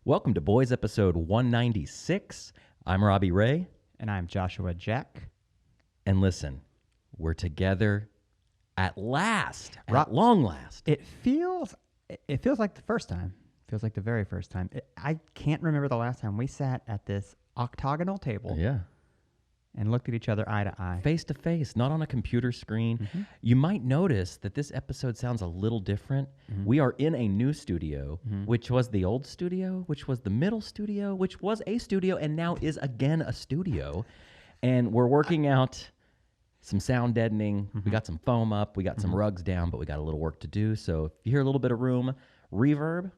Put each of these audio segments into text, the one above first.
Welcome to Boys episode 196. I'm Robbie Ray. And I'm Joshua Jack. And listen, we're together at last, at long last. It feels like the first time. Feels like the very first time. I can't remember the last time we sat at this octagonal table. Yeah. And looked at each other eye to eye. Face to face, not on a computer screen. Mm-hmm. You might notice that this episode sounds a little different. Mm-hmm. We are in a new studio, which was the old studio, which was the middle studio, which was a studio, and now is again a studio. And we're working out some sound deadening. We got some foam up. We got some rugs down, but we got a little work to do. So if you hear a little bit of room reverb,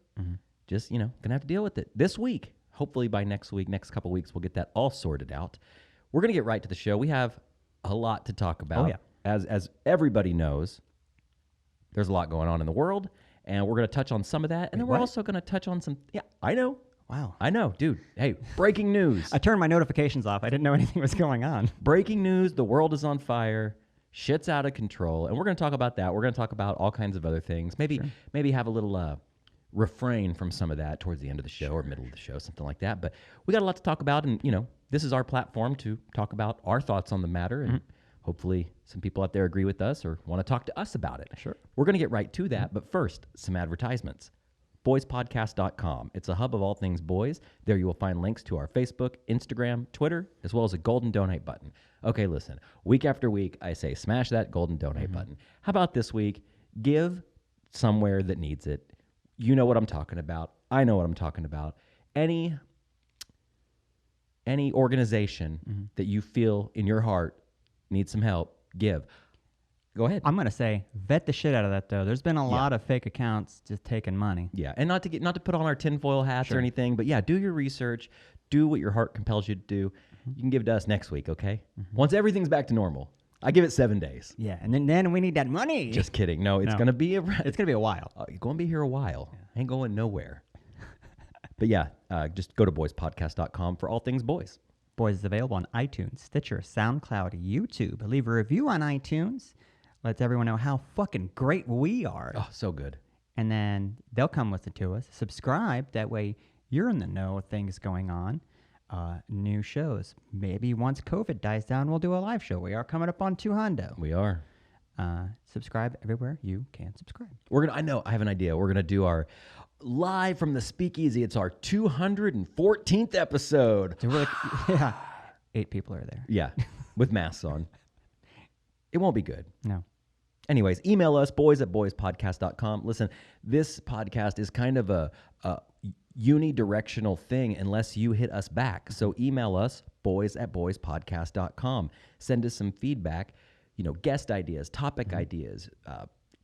just, gonna have to deal with it this week. Hopefully by next week, next couple weeks, we'll get that all sorted out. We're going to get right to the show. We have a lot to talk about. Oh, yeah. As everybody knows, there's a lot going on in the world, and we're going to touch on some of that. And then we're also going to touch on some... Yeah, I know. Wow. I know. Dude, hey, breaking news. I turned my notifications off. I didn't know anything was going on. Breaking news. The world is on fire. Shit's out of control. And we're going to talk about that. We're going to talk about all kinds of other things. Maybe have a little... refrain from some of that towards the end of the show or middle of the show, something like that. But we got a lot to talk about, and this is our platform to talk about our thoughts on the matter, and hopefully some people out there agree with us or want to talk to us about it. Sure. We're going to get right to that, but first, some advertisements. BoysPodcast.com. It's a hub of all things boys. There you will find links to our Facebook, Instagram, Twitter, as well as a golden donate button. Okay, listen, week after week, I say smash that golden donate button. How about this week? Give somewhere that needs it. You know what I'm talking about. I know what I'm talking about. Any organization that you feel in your heart needs some help, give. Go ahead. I'm going to say, vet the shit out of that, though. There's been a lot of fake accounts just taking money. Yeah, and not to put on our tinfoil hats or anything, but yeah, do your research. Do what your heart compels you to do. You can give it to us next week, okay? Once everything's back to normal. I give it 7 days. Yeah, and then we need that money. Just kidding. No, it's gonna be it's gonna be a while. You're gonna be here a while. Ain't going nowhere. But yeah, just go to boyspodcast.com for all things boys. Boys is available on iTunes, Stitcher, SoundCloud, YouTube. Leave a review on iTunes. Lets everyone know how fucking great we are. Oh, so good. And then they'll come listen to us. Subscribe. That way you're in the know of things going on. New shows. Maybe once COVID dies down, we'll do a live show. We are coming up on 200. We are. Subscribe everywhere you can subscribe. I have an idea. We're gonna do our live from the speakeasy. It's our 214th episode. So we're 8 people are there. Yeah, with masks on. It won't be good. No. Anyways, email us, boys@boyspodcast.com. Listen, this podcast is kind of a unidirectional thing unless you hit us back. So email us, boys@boyspodcast.com. Send us some feedback, guest ideas, topic ideas,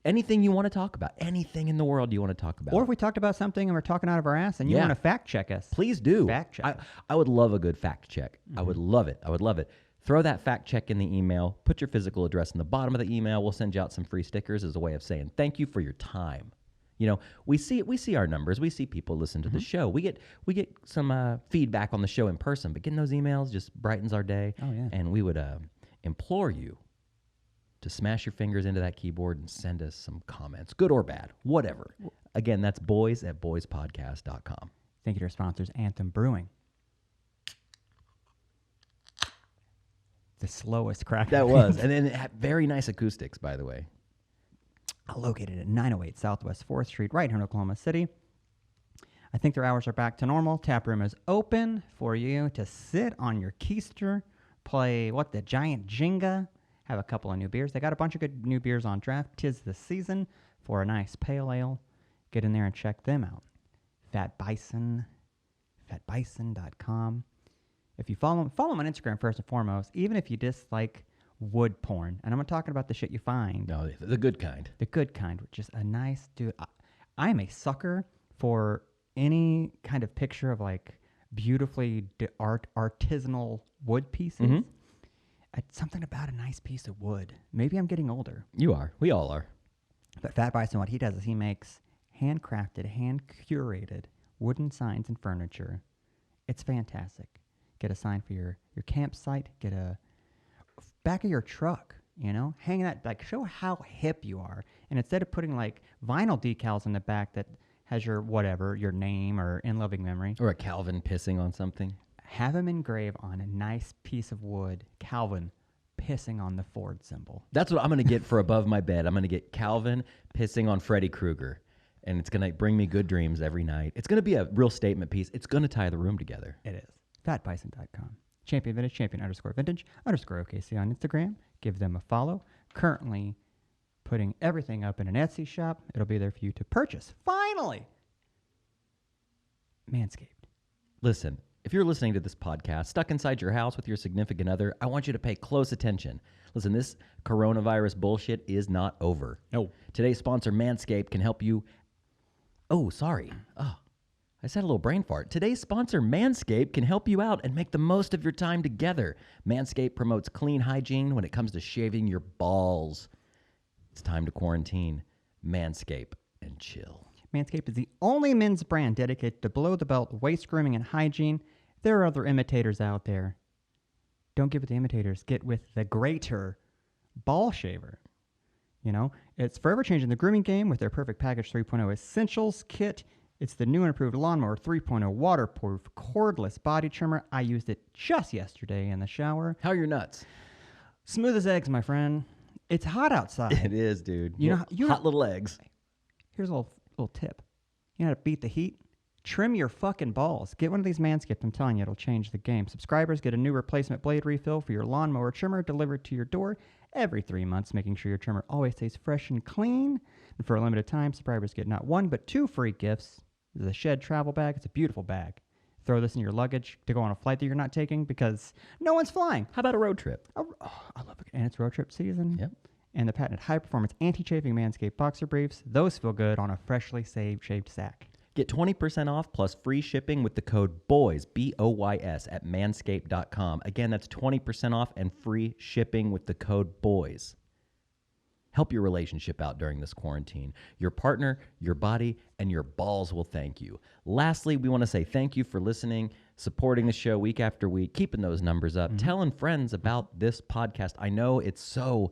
anything you want to talk about, anything in the world you want to talk about. Or if we talked about something and we're talking out of our ass and you want to fact check us. Please do. Fact check. I would love a good fact check. I would love it. I would love it. Throw that fact check in the email. Put your physical address in the bottom of the email. We'll send you out some free stickers as a way of saying thank you for your time. We see our numbers. We see people listen to the show. We get some feedback on the show in person, but getting those emails just brightens our day. Oh, yeah. And we would implore you to smash your fingers into that keyboard and send us some comments, good or bad, whatever. Again, that's boys@boyspodcast.com. Thank you to our sponsors, Anthem Brewing. The slowest crack. That was. And then it had very nice acoustics, by the way. Located at 908 Southwest 4th Street, right here in Oklahoma City. I think their hours are back to normal. Tap room is open for you to sit on your keister, play the giant Jenga, have a couple of new beers. They got a bunch of good new beers on draft. 'Tis the season for a nice pale ale. Get in there and check them out. Fat Bison, fatbison.com. If you follow them on Instagram first and foremost, even if you dislike wood porn, and I'm not talking about the shit you find. No, the good kind. The good kind, which is a nice dude. I'm a sucker for any kind of picture of beautifully artisanal wood pieces. It's something about a nice piece of wood. Maybe I'm getting older. You are. We all are. But Fat Bison, what he does is he makes handcrafted, hand-curated wooden signs and furniture. It's fantastic. Get a sign for your campsite. Get a back of your truck, hang that, show how hip you are. And instead of putting vinyl decals in the back that has your whatever, your name or in loving memory. Or a Calvin pissing on something. Have him engrave on a nice piece of wood, Calvin pissing on the Ford symbol. That's what I'm going to get for above my bed. I'm going to get Calvin pissing on Freddy Krueger. And it's going to bring me good dreams every night. It's going to be a real statement piece. It's going to tie the room together. It is. Fatbison.com. Champion Vintage, champion_vintage_OKC on Instagram. Give them a follow. Currently putting everything up in an Etsy shop. It'll be there for you to purchase. Finally! Manscaped. Listen, if you're listening to this podcast, stuck inside your house with your significant other, I want you to pay close attention. Listen, this coronavirus bullshit is not over. No. Today's sponsor, Manscaped, can help you. Oh, sorry. Oh, I said a little brain fart. Today's sponsor, Manscaped, can help you out and make the most of your time together. Manscaped promotes clean hygiene when it comes to shaving your balls. It's time to quarantine. Manscaped and chill. Manscaped is the only men's brand dedicated to below-the-belt waist grooming and hygiene. There are other imitators out there. Don't get with the imitators. Get with the greater ball shaver. You know, it's forever changing the grooming game with their Perfect Package 3.0 Essentials Kit. It's the new and improved Lawnmower 3.0 waterproof cordless body trimmer. I used it just yesterday in the shower. How are your nuts? Smooth as eggs, my friend. It's hot outside. It is, dude. You know, hot little eggs. Here's a little tip. You know how to beat the heat? Trim your fucking balls. Get one of these Manscaped. I'm telling you, it'll change the game. Subscribers get a new replacement blade refill for your lawnmower trimmer delivered to your door every 3 months, making sure your trimmer always stays fresh and clean. And for a limited time, subscribers get not one, but 2 free gifts. This is a Shed travel bag. It's a beautiful bag. Throw this in your luggage to go on a flight that you're not taking because no one's flying. How about a road trip? Oh, I love it. And it's road trip season. Yep. And the patented high-performance anti-chafing Manscaped boxer briefs. Those feel good on a freshly shaved sack. Get 20% off plus free shipping with the code BOYS, B-O-Y-S, at manscaped.com. Again, that's 20% off and free shipping with the code BOYS. Help your relationship out during this quarantine. Your partner, your body, and your balls will thank you. Lastly, we want to say thank you for listening, supporting the show week after week, keeping those numbers up, telling friends about this podcast. I know it's so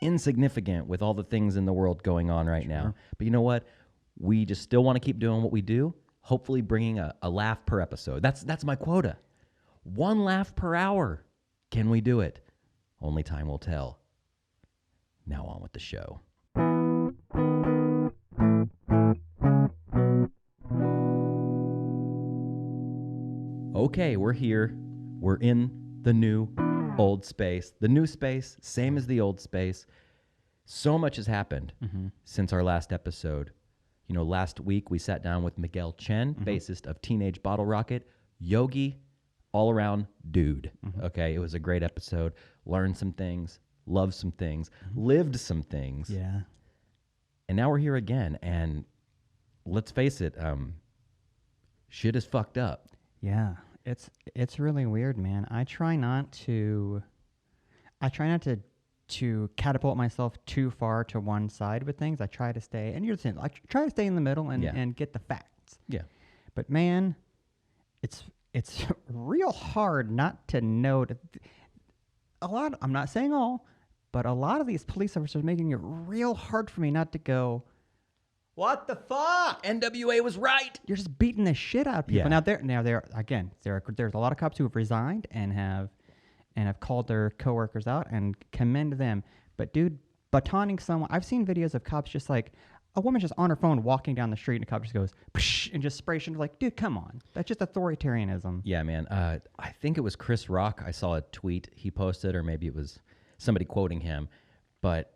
insignificant with all the things in the world going on right now. But you know what? We just still want to keep doing what we do, hopefully bringing a laugh per episode. That's my quota. 1 laugh per hour. Can we do it? Only time will tell. Now on with the show. Okay, we're here. We're in the new old space. The new space, same as the old space. So much has happened since our last episode. You know, last week we sat down with Miguel Chen, bassist of Teenage Bottle Rocket, Yogi, all-around dude. Okay, it was a great episode. Learned some things, loved some things, lived some things. Yeah. And now we're here again, and let's face it, shit is fucked up. Yeah. It's really weird, man. I try not to catapult myself too far to one side with things. I try to stay, and you're the same. I try to stay in the middle and get the facts. Yeah. But man, it's real hard not to know a lot. I'm not saying all, but a lot of these police officers are making it real hard for me not to go, what the fuck? NWA was right. You're just beating the shit out of people. Yeah. There's a lot of cops who have resigned and have called their coworkers out and commend them. But dude, batoning someone, I've seen videos of cops just like a woman just on her phone walking down the street and a cop just goes psh, and just sprays. And like, dude, come on, that's just authoritarianism. Yeah, man. I think it was Chris Rock. I saw a tweet he posted, or maybe it was somebody quoting him, but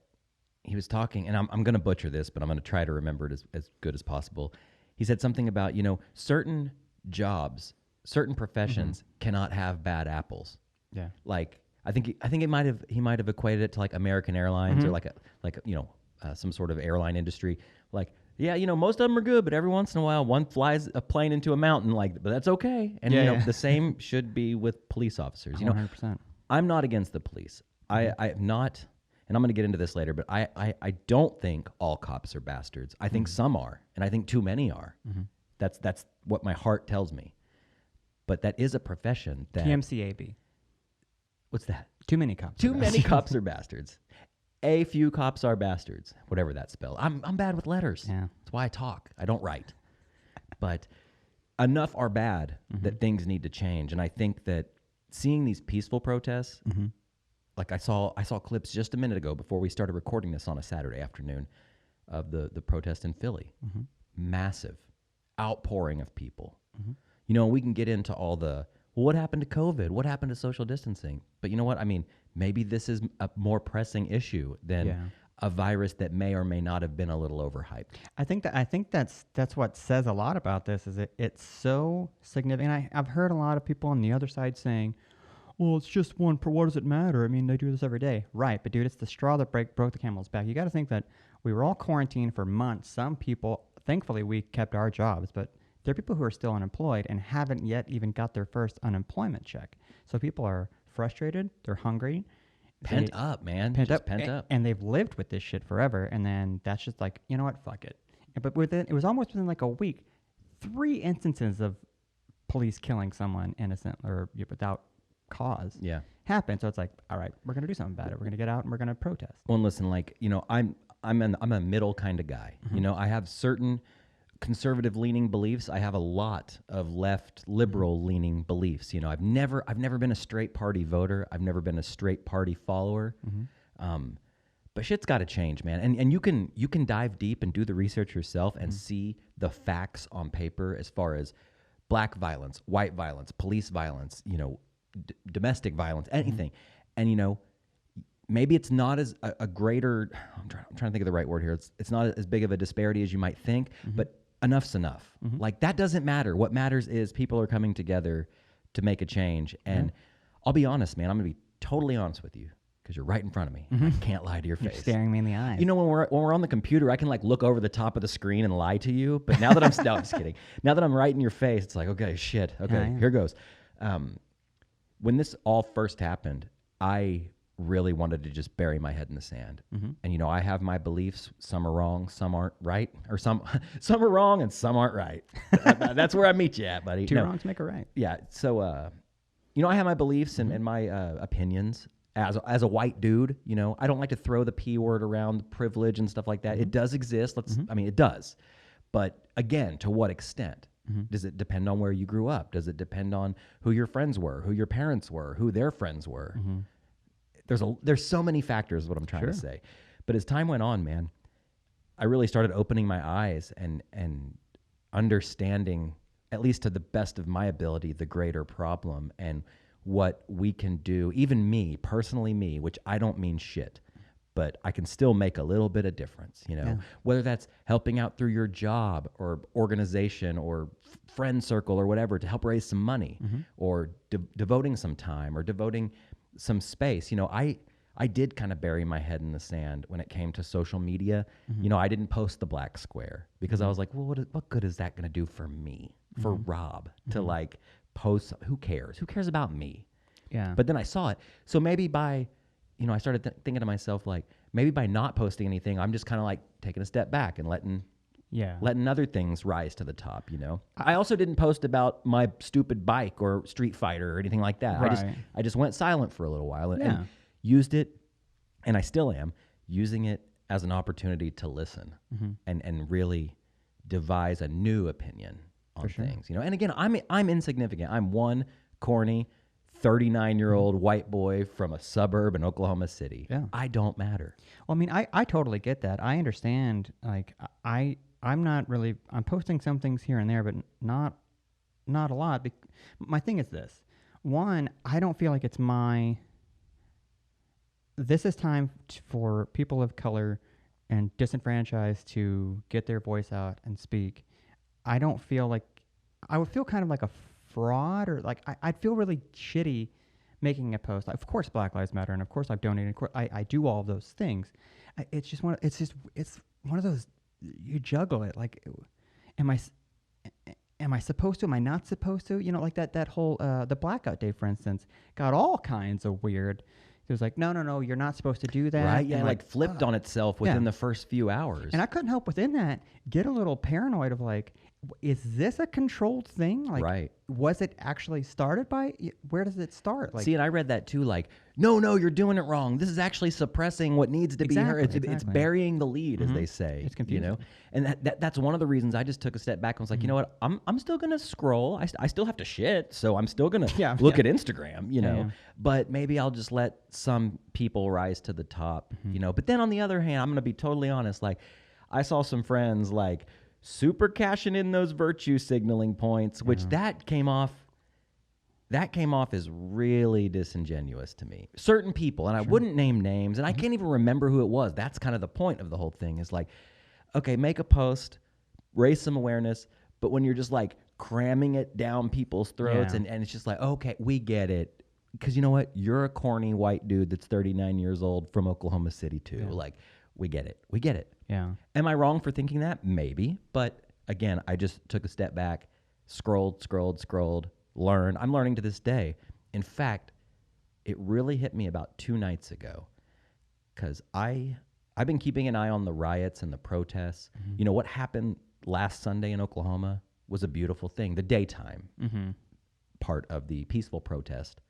he was talking, and I'm going to butcher this, but I'm going to try to remember it as good as possible. He said something about, you know, certain jobs, certain professions cannot have bad apples. Yeah. Like I think he might have equated it to like American Airlines or like some sort of airline industry. Like, yeah, you know, most of them are good, but every once in a while one flies a plane into a mountain, like, but that's okay. And the same should be with police officers. You 100%. know, I'm not against the police. I'm not, and I'm going to get into this later, but I don't think all cops are bastards. I think some are, and I think too many are. That's what my heart tells me. But that is a profession that TMCAB. What's that? Too many cops. Too many cops are bastards. A few cops are bastards. Whatever that spells. I'm bad with letters. Yeah. That's why I talk. I don't write. But enough are bad that things need to change. And I think that seeing these peaceful protests, like I saw clips just a minute ago before we started recording this on a Saturday afternoon of the protest in Philly. Massive outpouring of people. You know, we can get into all the, well, what happened to COVID? What happened to social distancing? But you know what? I mean, maybe this is a more pressing issue than a virus that may or may not have been a little overhyped. I think that's what says a lot about this. Is it's so significant. I've heard a lot of people on the other side saying, "Well, it's just one. What does it matter? I mean, they do this every day, right?" But dude, it's the straw that broke the camel's back. You got to think that we were all quarantined for months. Some people, thankfully, we kept our jobs, but there are people who are still unemployed and haven't yet even got their first unemployment check. So people are frustrated. They're hungry. Pent up, man. Pent up. And they've lived with this shit forever. And then that's just like, you know what? Fuck it. But it was almost within like a week, 3 instances of police killing someone innocent or without cause happened. So it's like, all right, we're going to do something about it. We're going to get out and we're going to protest. Well, listen, like, you know, I'm a middle kind of guy. You know, I have certain conservative leaning beliefs. I have a lot of left liberal leaning beliefs. You know, I've never been a straight party voter. I've never been a straight party follower. But shit's got to change, man. And you can dive deep and do the research yourself and see the facts on paper as far as black violence, white violence, police violence, you know, domestic violence, anything. And, you know, maybe it's not as a greater, I'm trying to think of the right word here. It's not as big of a disparity as you might think, but enough's enough. Like, that doesn't matter. What matters is people are coming together to make a change. And I'll be honest, man, I'm going to be totally honest with you because you're right in front of me. I can't lie to your face. You're staring me in the eyes. You know, when we're on the computer, I can like look over the top of the screen and lie to you. But now that I'm just kidding. Now that I'm right in your face, it's like, okay, shit. Okay, here goes. When this all first happened, I really wanted to just bury my head in the sand. And, you know, I have my beliefs. Some are wrong, some aren't right. Or some are wrong and some aren't right. That's where I meet you at, buddy. Two wrongs make a right. Yeah. So, you know, I have my beliefs and my opinions. As a white dude, you know, I don't like to throw the P word around, privilege and stuff like that. It does exist. I mean, it does. But again, to what extent? Does it depend on where you grew up? Does it depend on who your friends were, who your parents were, who their friends were? There's so many factors is what I'm trying to say. But as time went on, man, I really started opening my eyes and understanding, at least to the best of my ability, the greater problem and what we can do, even me, personally me, which I don't mean shit, but I can still make a little bit of difference, you know, whether that's helping out through your job or organization or friend circle or whatever to help raise some money or devoting some time or devoting some space. You know, I did kind of bury my head in the sand when it came to social media. You know, I didn't post the black square because I was like, well, what good is that going to do for me, for Rob to like post? Who cares? Who cares about me? Yeah. But then I saw it. So maybe by, you know, I started thinking to myself, like, maybe by not posting anything, I'm just kind of like taking a step back and letting other things rise to the top, you know? I also didn't post about my stupid bike or Street Fighter or anything like that. Right. I just went silent for a little while and used it, and I still am, using it as an opportunity to listen and really devise a new opinion on things, you know? And again, I'm insignificant. I'm one corny 39-year-old white boy from a suburb in Oklahoma City. Yeah. I don't matter. Well, I mean, I totally get that. I understand. Like, I'm not really, I'm posting some things here and there, but not a lot. My thing is this. One, I don't feel like it's this is time for people of color and disenfranchised to get their voice out and speak. I don't feel like, I would feel kind of like a fraud, or like I'd feel really shitty making a post. Like, of course Black Lives Matter, and of course I've donated, of course I do all of those things. It's one of those, you juggle it. Like, am I supposed to? Am I not supposed to? You know, like that whole the blackout day, for instance, got all kinds of weird. It was like, no, you're not supposed to do that. Right? Yeah, and like flipped on itself within the first few hours. And I couldn't help within that get a little paranoid of like, is this a controlled thing? Like, Right. was it actually started by? Where does it start? Like, See, and I read that too. Like, no, you're doing it wrong. This is actually suppressing what needs to be heard. It's Exactly. burying the lead, as they say. It's confusing. And that's one of the reasons I just took a step back and was like, you know what? I'm still gonna scroll. I still have to shit, so I'm still gonna look at Instagram. But maybe I'll just let some people rise to the top. But then on the other hand, I'm gonna be totally honest. Like, I saw some friends like super cashing in those virtue signaling points, which that came off as really disingenuous to me. Certain people, and I wouldn't name names, and I can't even remember who it was. That's kind of the point of the whole thing, is like, okay, make a post, raise some awareness, but when you're just like cramming it down people's throats and it's just like, okay, we get it. Because you know what? You're a corny white dude that's 39 years old from Oklahoma City too. Yeah. Like, we get it. We get it. Yeah. Am I wrong for thinking that? Maybe. But again, I just took a step back, scrolled, learned. I'm learning to this day. In fact, it really hit me about 2 nights ago, because I've been keeping an eye on the riots and the protests. What happened last Sunday in Oklahoma was a beautiful thing. The daytime part of the peaceful protest.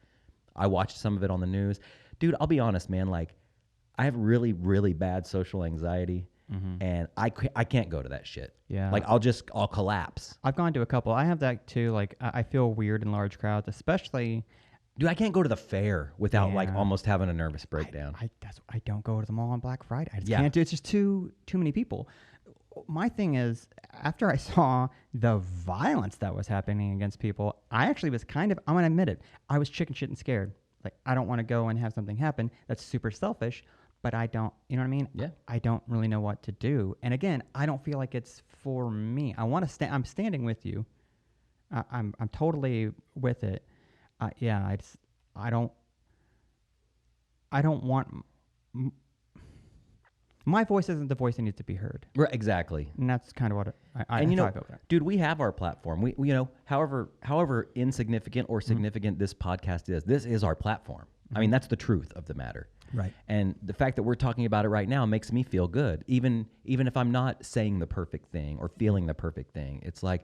I watched some of it on the news. Dude, I'll be honest, man. Like, I have really, really bad social anxiety, and I can't go to that shit. Yeah. Like, I'll collapse. I've gone to a couple. I have that too. Like, I feel weird in large crowds, especially. Dude, I can't go to the fair without like almost having a nervous breakdown. I don't go to the mall on Black Friday. I just can't do it. It's just too many people. My thing is, after I saw the violence that was happening against people, I actually was I'm going to admit it, I was chicken shit and scared. Like, I don't want to go and have something happen. That's super selfish, but I don't, you know what I mean? Yeah. I don't really know what to do. And again, I don't feel like it's for me. I want to I'm standing with you. I'm totally with it. I don't want... My voice isn't the voice that needs to be heard. Right, exactly. And that's kind of what I and feel that. Dude, we have our platform. We however insignificant or significant this podcast is, this is our platform. I mean, that's the truth of the matter. Right. And the fact that we're talking about it right now makes me feel good, even if I'm not saying the perfect thing or feeling the perfect thing. It's like,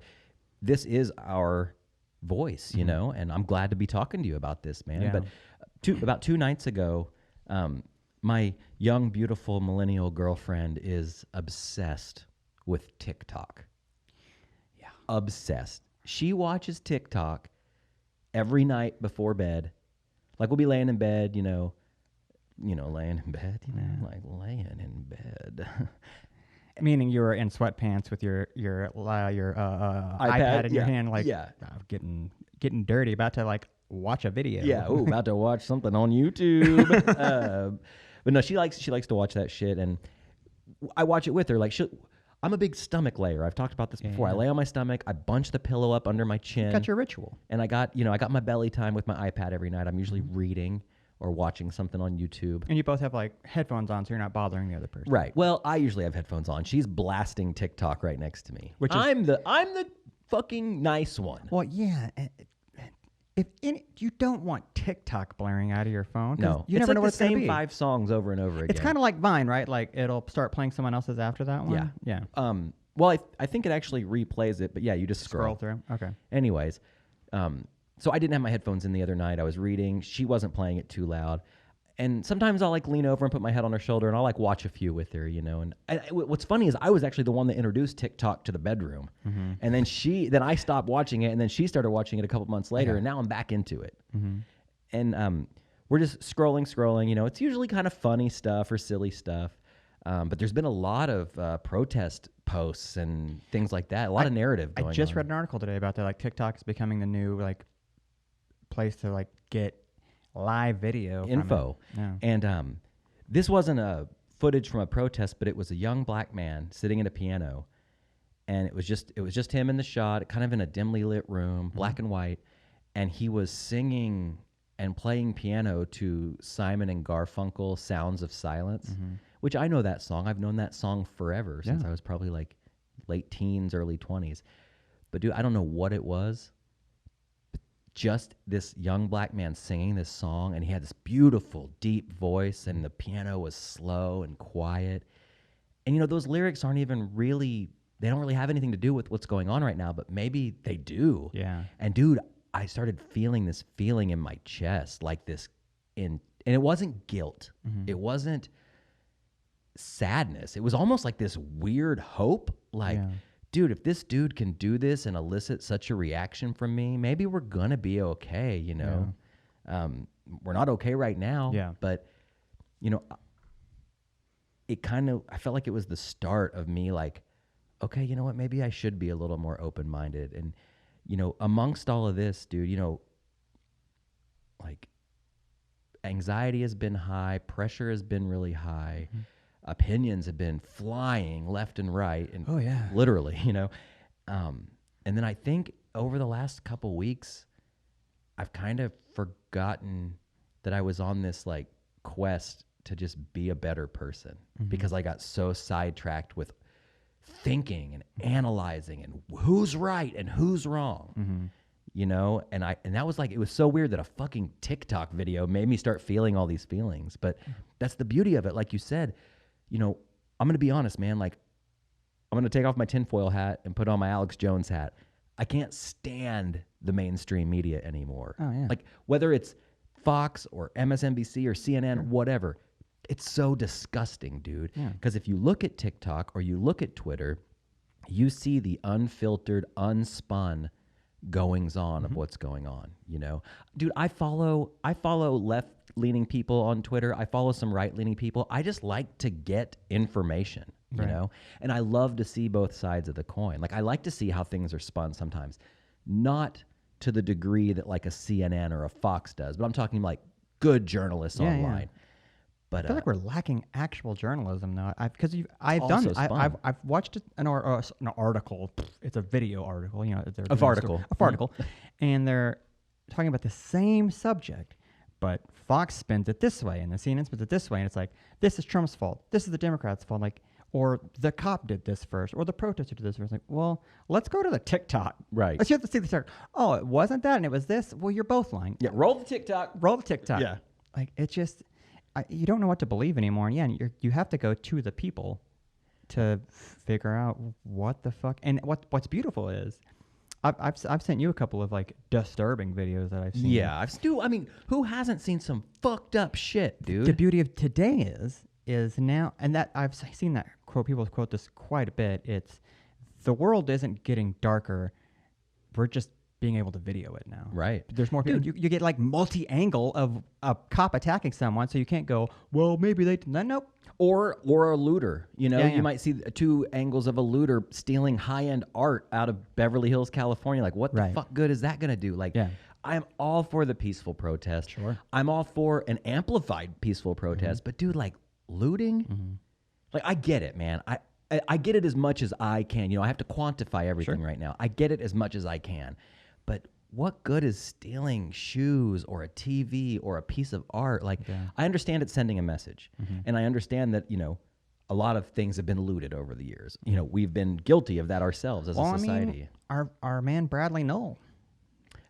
this is our voice, and I'm glad to be talking to you about this, man. Yeah. But about 2 nights ago, my young, beautiful millennial girlfriend is obsessed with TikTok. Yeah. Obsessed. She watches TikTok every night before bed. Like, we'll be laying in bed, laying in bed, like laying in bed. Meaning you were in sweatpants with your iPad in your hand, like getting dirty, about to like watch a video. Yeah, about to watch something on YouTube. But no, she likes to watch that shit, and I watch it with her. Like, I'm a big stomach layer. I've talked about this before. I lay on my stomach. I bunch the pillow up under my chin. You got your ritual. And I got my belly time with my iPad every night. I'm usually reading or watching something on YouTube. And you both have like headphones on, so you're not bothering the other person. Right. Well, I usually have headphones on. She's blasting TikTok right next to me. I'm the fucking nice one. Well, yeah. You don't want TikTok blaring out of your phone. No, you never know what it's going to be. Same 5 songs over and over again. It's kind of like Vine, right? Like, it'll start playing someone else's after that one. Yeah. Yeah. Well, I think it actually replays it, but yeah, you just scroll through. Okay. Anyways, so I didn't have my headphones in the other night. I was reading. She wasn't playing it too loud. And sometimes I'll like lean over and put my head on her shoulder, and I'll like watch a few with her, And what's funny is I was actually the one that introduced TikTok to the bedroom, and then I stopped watching it, and then she started watching it a couple months later, and now I'm back into it. And we're just scrolling. It's usually kind of funny stuff or silly stuff, but there's been a lot of protest posts and things like that. A lot of narrative going on. I just read an article today about that. Like, TikTok is becoming the new like place to like get live video info. Yeah. And this wasn't a footage from a protest, but it was a young black man sitting at a piano, and it was just him in the shot, kind of in a dimly lit room, black and white, and he was singing and playing piano to Simon and Garfunkel, Sounds of Silence, which I know that song. I've known that song forever, since I was probably like late teens, early 20s. But dude, I don't know what it was. Just this young black man singing this song, and he had this beautiful, deep voice, and the piano was slow and quiet. And those lyrics aren't even really they don't really have anything to do with what's going on right now, but maybe they do. Yeah. And dude, I started feeling this feeling in my chest, like this and it wasn't guilt. It wasn't sadness. It was almost like this weird hope. Like, dude, if this dude can do this and elicit such a reaction from me, maybe we're gonna be okay, you know? We're not okay right now, but you know, I felt like it was the start of me like, okay, you know what, maybe I should be a little more open-minded. And, you know, amongst all of this, dude, you know, like anxiety has been high, pressure has been really high, opinions have been flying left and right, and literally, you know. And then I think over the last couple weeks, I've kind of forgotten that I was on this like quest to just be a better person because I got so sidetracked with thinking and analyzing and who's right and who's wrong. You know, and that was like, it was so weird that a fucking TikTok video made me start feeling all these feelings. But that's the beauty of it. Like you said, you know, I'm going to be honest, man. Like, I'm going to take off my tinfoil hat and put on my Alex Jones hat. I can't stand the mainstream media anymore. Like, whether it's Fox or MSNBC or CNN, whatever, it's so disgusting, dude. Because if you look at TikTok or you look at Twitter, you see the unfiltered, unspun goings on of what's going on, you know? Dude, I follow left-leaning people on Twitter. I follow some right-leaning people. I just like to get information, you know? And I love to see both sides of the coin. Like, I like to see how things are spun sometimes. Not to the degree that like a CNN or a Fox does, but I'm talking like good journalists online. But I feel like we're lacking actual journalism though. I've watched an article. It's a video article, you know, article, and they're talking about the same subject, but Fox spins it this way and the CNN spins it this way, and it's like, this is Trump's fault, this is the Democrats' fault, like, or the cop did this first, or the protester did this first. Like, well, let's go to the TikTok. Right. Let's have to see the TikTok. Oh, it wasn't that, and it was this. Well, you're both lying. Yeah, roll the TikTok. Roll the TikTok. Yeah. Like, it's just, you don't know what to believe anymore. And yeah, you have to go to the people to figure out what the fuck. And what's beautiful is, I've sent you a couple of like disturbing videos that I've seen. Yeah, I mean, who hasn't seen some fucked up shit, dude? The beauty of today is now, and that I've seen that quote. People quote this quite a bit. It's, the world isn't getting darker. We're just being able to video it now. Right. There's more people. You get like multi-angle of a cop attacking someone, so you can't go, well, maybe they did. Nope. Or a looter. You know, you might see two angles of a looter stealing high-end art out of Beverly Hills, California. Like, what the fuck good is that going to do? Like, I'm all for the peaceful protest. Sure. I'm all for an amplified peaceful protest. But, dude, like, looting? Like, I get it, man. I get it as much as I can. You know, I have to quantify everything right now. I get it as much as I can. But what good is stealing shoes or a TV or a piece of art? Like, I understand it's sending a message. And I understand that, you know, a lot of things have been looted over the years. You know, we've been guilty of that ourselves as a society. I mean, our man Bradley Knoll,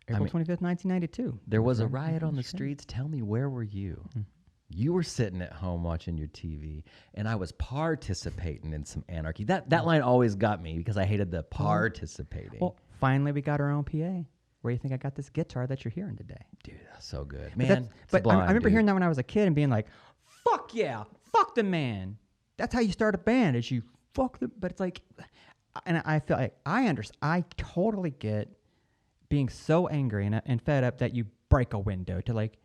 April 25th, 1992. There was a riot on the streets. Tell me, where were you? You were sitting at home watching your TV, and I was participating in some anarchy. That line always got me because I hated the participating. Well, finally, we got our own PA. Where do you think I got this guitar that you're hearing today? Dude, that's so good. Man, but I remember hearing that when I was a kid and being like, fuck yeah, fuck the man. That's how you start a band, is you fuck the... But it's like... And I feel like I totally get being so angry and fed up that you break a window to like...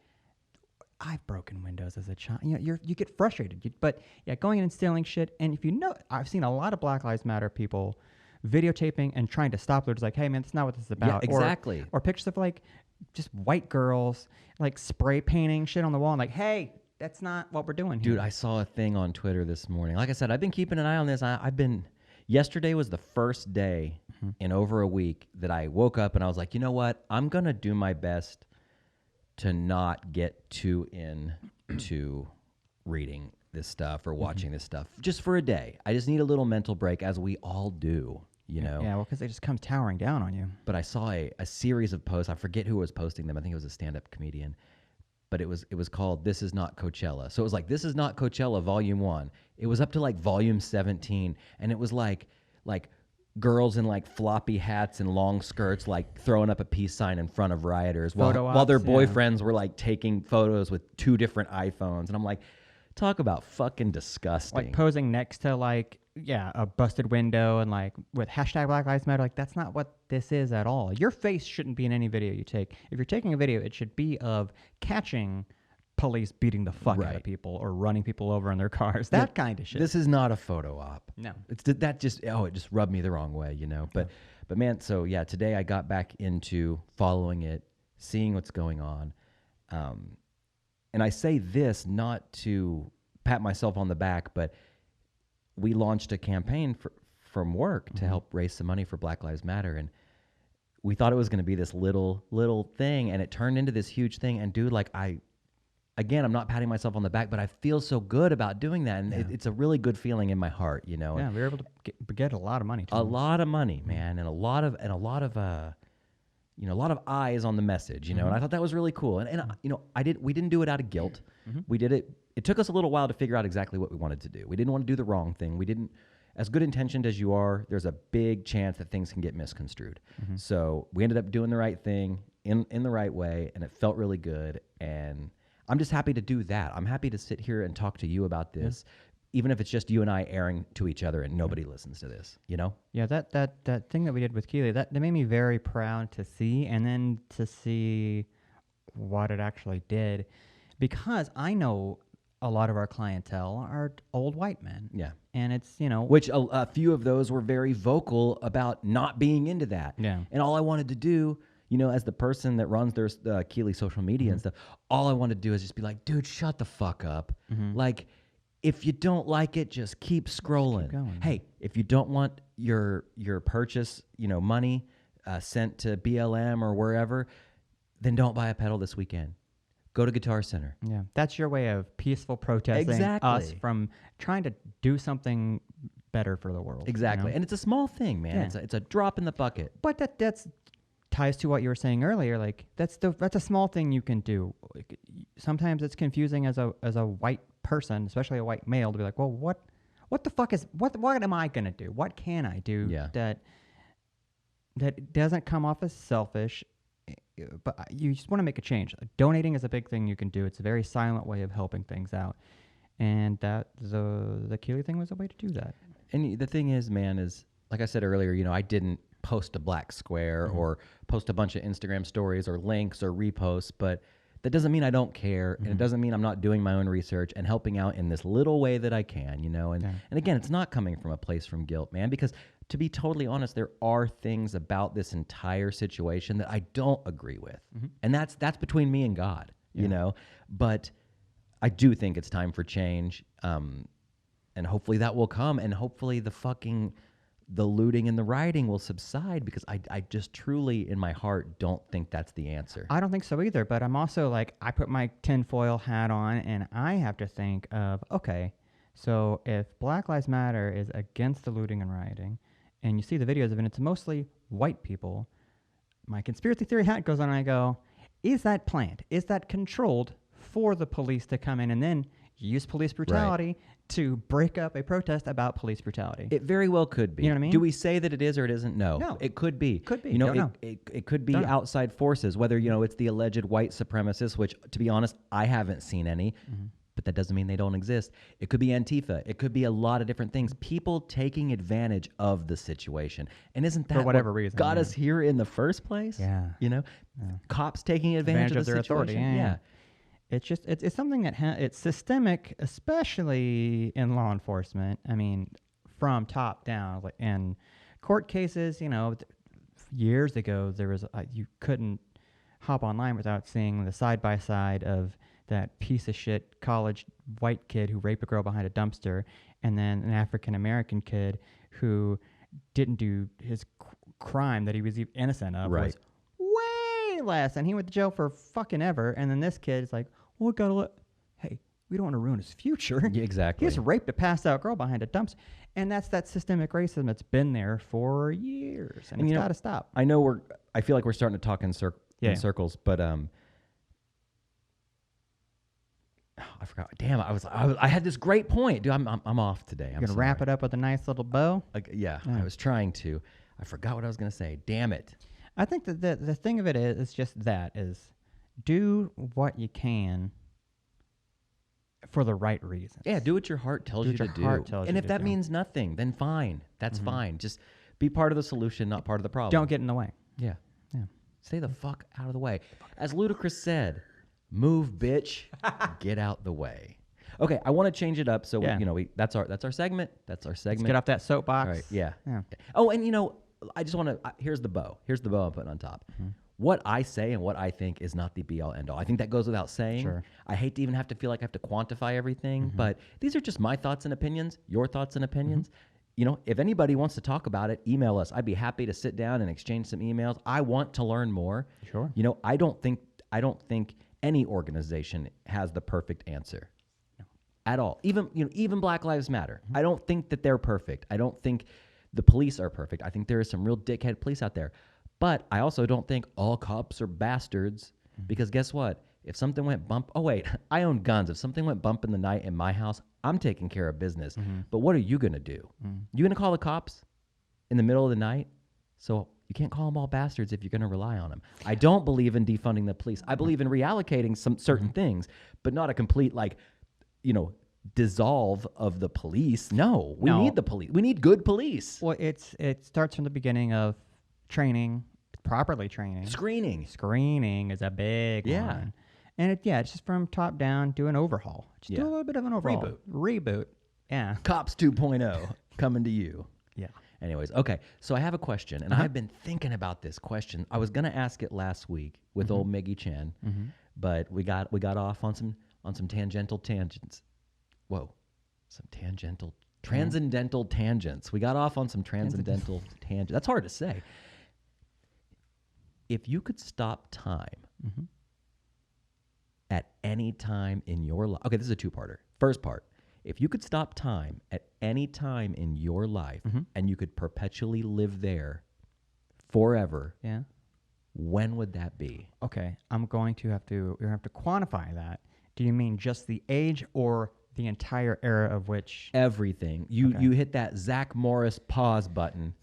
I've broken windows as a child. You know, you get frustrated. But yeah, going in and stealing shit. And if you know... I've seen a lot of Black Lives Matter people videotaping and trying to stop looters, like, hey man, that's not what this is about. Yeah, exactly. Or pictures of like just white girls like spray painting shit on the wall and like, hey, that's not what we're doing here. Dude, I saw a thing on Twitter this morning. Like I said, I've been keeping an eye on this. Yesterday was the first day in over a week that I woke up and I was like, you know what? I'm going to do my best to not get too into reading this stuff or watching this stuff just for a day. I just need a little mental break, as we all do, you know? Yeah, well, because they just come towering down on you. But I saw a series of posts. I forget who was posting them. I think it was a stand-up comedian. But it was called This Is Not Coachella. So it was like, This Is Not Coachella, Volume 1. It was up to like Volume 17. And it was like girls in like floppy hats and long skirts, like throwing up a peace sign in front of rioters Photo while their ops, yeah. boyfriends were like taking photos with 2 different iPhones. And I'm like, talk about fucking disgusting. Like posing next to like, a busted window and like with hashtag Black Lives Matter. Like that's not what this is at all. Your face shouldn't be in any video you take. If you're taking a video, it should be of catching police beating the fuck out of people or running people over in their cars. That kind of shit. This is not a photo op. No. It's that just it just rubbed me the wrong way, you know. But man, so yeah, today I got back into following it, seeing what's going on. And I say this not to pat myself on the back, but we launched a campaign from work to help raise some money for Black Lives Matter, and we thought it was going to be this little thing, and it turned into this huge thing. And dude, like Again, I'm not patting myself on the back, but I feel so good about doing that, and it's a really good feeling in my heart, you know. Yeah, we were able to get a lot of money. A lot of money, man, and a lot of eyes on the message, you know. And I thought that was really cool. And you know, we didn't do it out of guilt. We did it. It took us a little while to figure out exactly what we wanted to do. We didn't want to do the wrong thing. We didn't. As good intentioned as you are, there's a big chance that things can get misconstrued. So we ended up doing the right thing in the right way, and it felt really good. And I'm just happy to do that. I'm happy to sit here and talk to you about this, even if it's just you and I airing to each other and nobody listens to this, you know? Yeah, that thing that we did with Keely, that made me very proud to see, and then to see what it actually did, because I know a lot of our clientele are old white men. Yeah. And it's, you know... Which a few of those were very vocal about not being into that. Yeah. And all I wanted to do, you know, as the person that runs their Keely social media and stuff, all I want to do is just be like, dude, shut the fuck up. Like, if you don't like it, just keep scrolling. Just keep going. Hey, if you don't want your purchase, you know, money sent to BLM or wherever, then don't buy a pedal this weekend. Go to Guitar Center. Yeah, that's your way of peaceful protesting us from trying to do something better for the world. Exactly. You know? And it's a small thing, man. Yeah. It's a drop in the bucket. But that's ties to what you were saying earlier. Like that's a small thing you can do. Like, sometimes it's confusing as a white person, especially a white male, to be like, well, what the fuck is what am I gonna do? What can I do that doesn't come off as selfish? But you just want to make a change. Donating is a big thing you can do. It's a very silent way of helping things out, and that the Keely thing was a way to do that. And the thing is, man, is like I said earlier, you know, I didn't post a black square or post a bunch of Instagram stories or links or reposts, but that doesn't mean I don't care, and it doesn't mean I'm not doing my own research and helping out in this little way that I can, you know. And again, it's not coming from a place from guilt, man, because to be totally honest, there are things about this entire situation that I don't agree with. And that's between me and God, you know. But I do think it's time for change. And hopefully that will come, and hopefully the looting and the rioting will subside, because I just truly in my heart don't think that's the answer. I don't think so either, but I'm also like, I put my tinfoil hat on and I have to think of, okay, so if Black Lives Matter is against the looting and rioting, and you see the videos of it, and it's mostly white people, my conspiracy theory hat goes on and I go, is that planned? Is that controlled for the police to come in and then use police brutality to break up a protest about police brutality? It very well could be. You know what I mean? Do we say that it is or it isn't? No. No. It could be. Could be. You know, Don't know. It could be Don't know. outside forces, whether, you know, it's the alleged white supremacists, which, to be honest, I haven't seen any, but that doesn't mean they don't exist. It could be Antifa. It could be a lot of different things. People taking advantage of the situation. And isn't that For whatever what reason, got us here in the first place? Yeah. You know? Cops taking advantage of the their situation. authority. Yeah. It's just it's something that it's systemic, especially in law enforcement. I mean, from top down, like in court cases. You know, years ago there was you couldn't hop online without seeing the side by side of that piece of shit college white kid who raped a girl behind a dumpster, and then an African American kid who didn't do his crime that he was innocent of. Right. Was way less, and he went to jail for fucking ever. And then this kid is like, well, hey, we don't want to ruin his future. Yeah, exactly. He just raped a passed out girl behind a dumpster. And that's that systemic racism that's been there for years, and it's got to stop. I know I feel like we're starting to talk in circles, but I forgot. Damn, I had this great point, dude. I'm off today. You're gonna wrap it up with a nice little bow. Yeah, I was trying to. I forgot what I was gonna say. Damn it. I think that the thing of it is just that is do what you can for the right reason. Yeah, do what your heart tells you to do. And if that means nothing, then fine. That's fine. Just be part of the solution, not part of the problem. Don't get in the way. Yeah. Yeah. Stay the fuck out of the way. As Ludacris said, move, bitch. Get out the way. Okay, I want to change it up. So that's our segment. That's our segment. Let's get off that soapbox. All right. Yeah. Yeah. Oh, and I just want to. Here's the bow. Here's the bow I'm putting on top. What I say and what I think is not the be all end all. I think that goes without saying. Sure. I hate to even have to feel like I have to quantify everything, but these are just my thoughts and opinions. Your thoughts and opinions. If anybody wants to talk about it, email us. I'd be happy to sit down and exchange some emails. I want to learn more. Sure. I don't think any organization has the perfect answer. No. At all. Even Black Lives Matter. I don't think that they're perfect. I don't think the police are perfect. I think there is some real dickhead police out there. But I also don't think all cops are bastards because guess what? If something went bump, I own guns. If something went bump in the night in my house, I'm taking care of business. But what are you going to do? You going to call the cops in the middle of the night? So you can't call them all bastards if you're going to rely on them. I don't believe in defunding the police. I believe in reallocating some certain things, but not a complete dissolve of the police. No, we need the police. We need good police. Well, it starts from the beginning of training, properly training. Screening is a big one. And it's just from top down, do an overhaul. Just do a little bit of an overhaul. Reboot. Yeah. Cops 2.0 coming to you. Yeah. Anyways, okay. So I have a question, and I've been thinking about this question. I was gonna ask it last week with old Miggy Chan, but we got off on some tangential tangents. Whoa, some transcendental tangents. We got off on some transcendental tangents. That's hard to say. If you could stop time at any time in your life, okay, this is a two-parter. First part, if you could stop time at any time in your life and you could perpetually live there forever, when would that be? Okay, I'm going to have to quantify that. Do you mean just the age or the entire era of which? Everything. You hit that Zach Morris pause button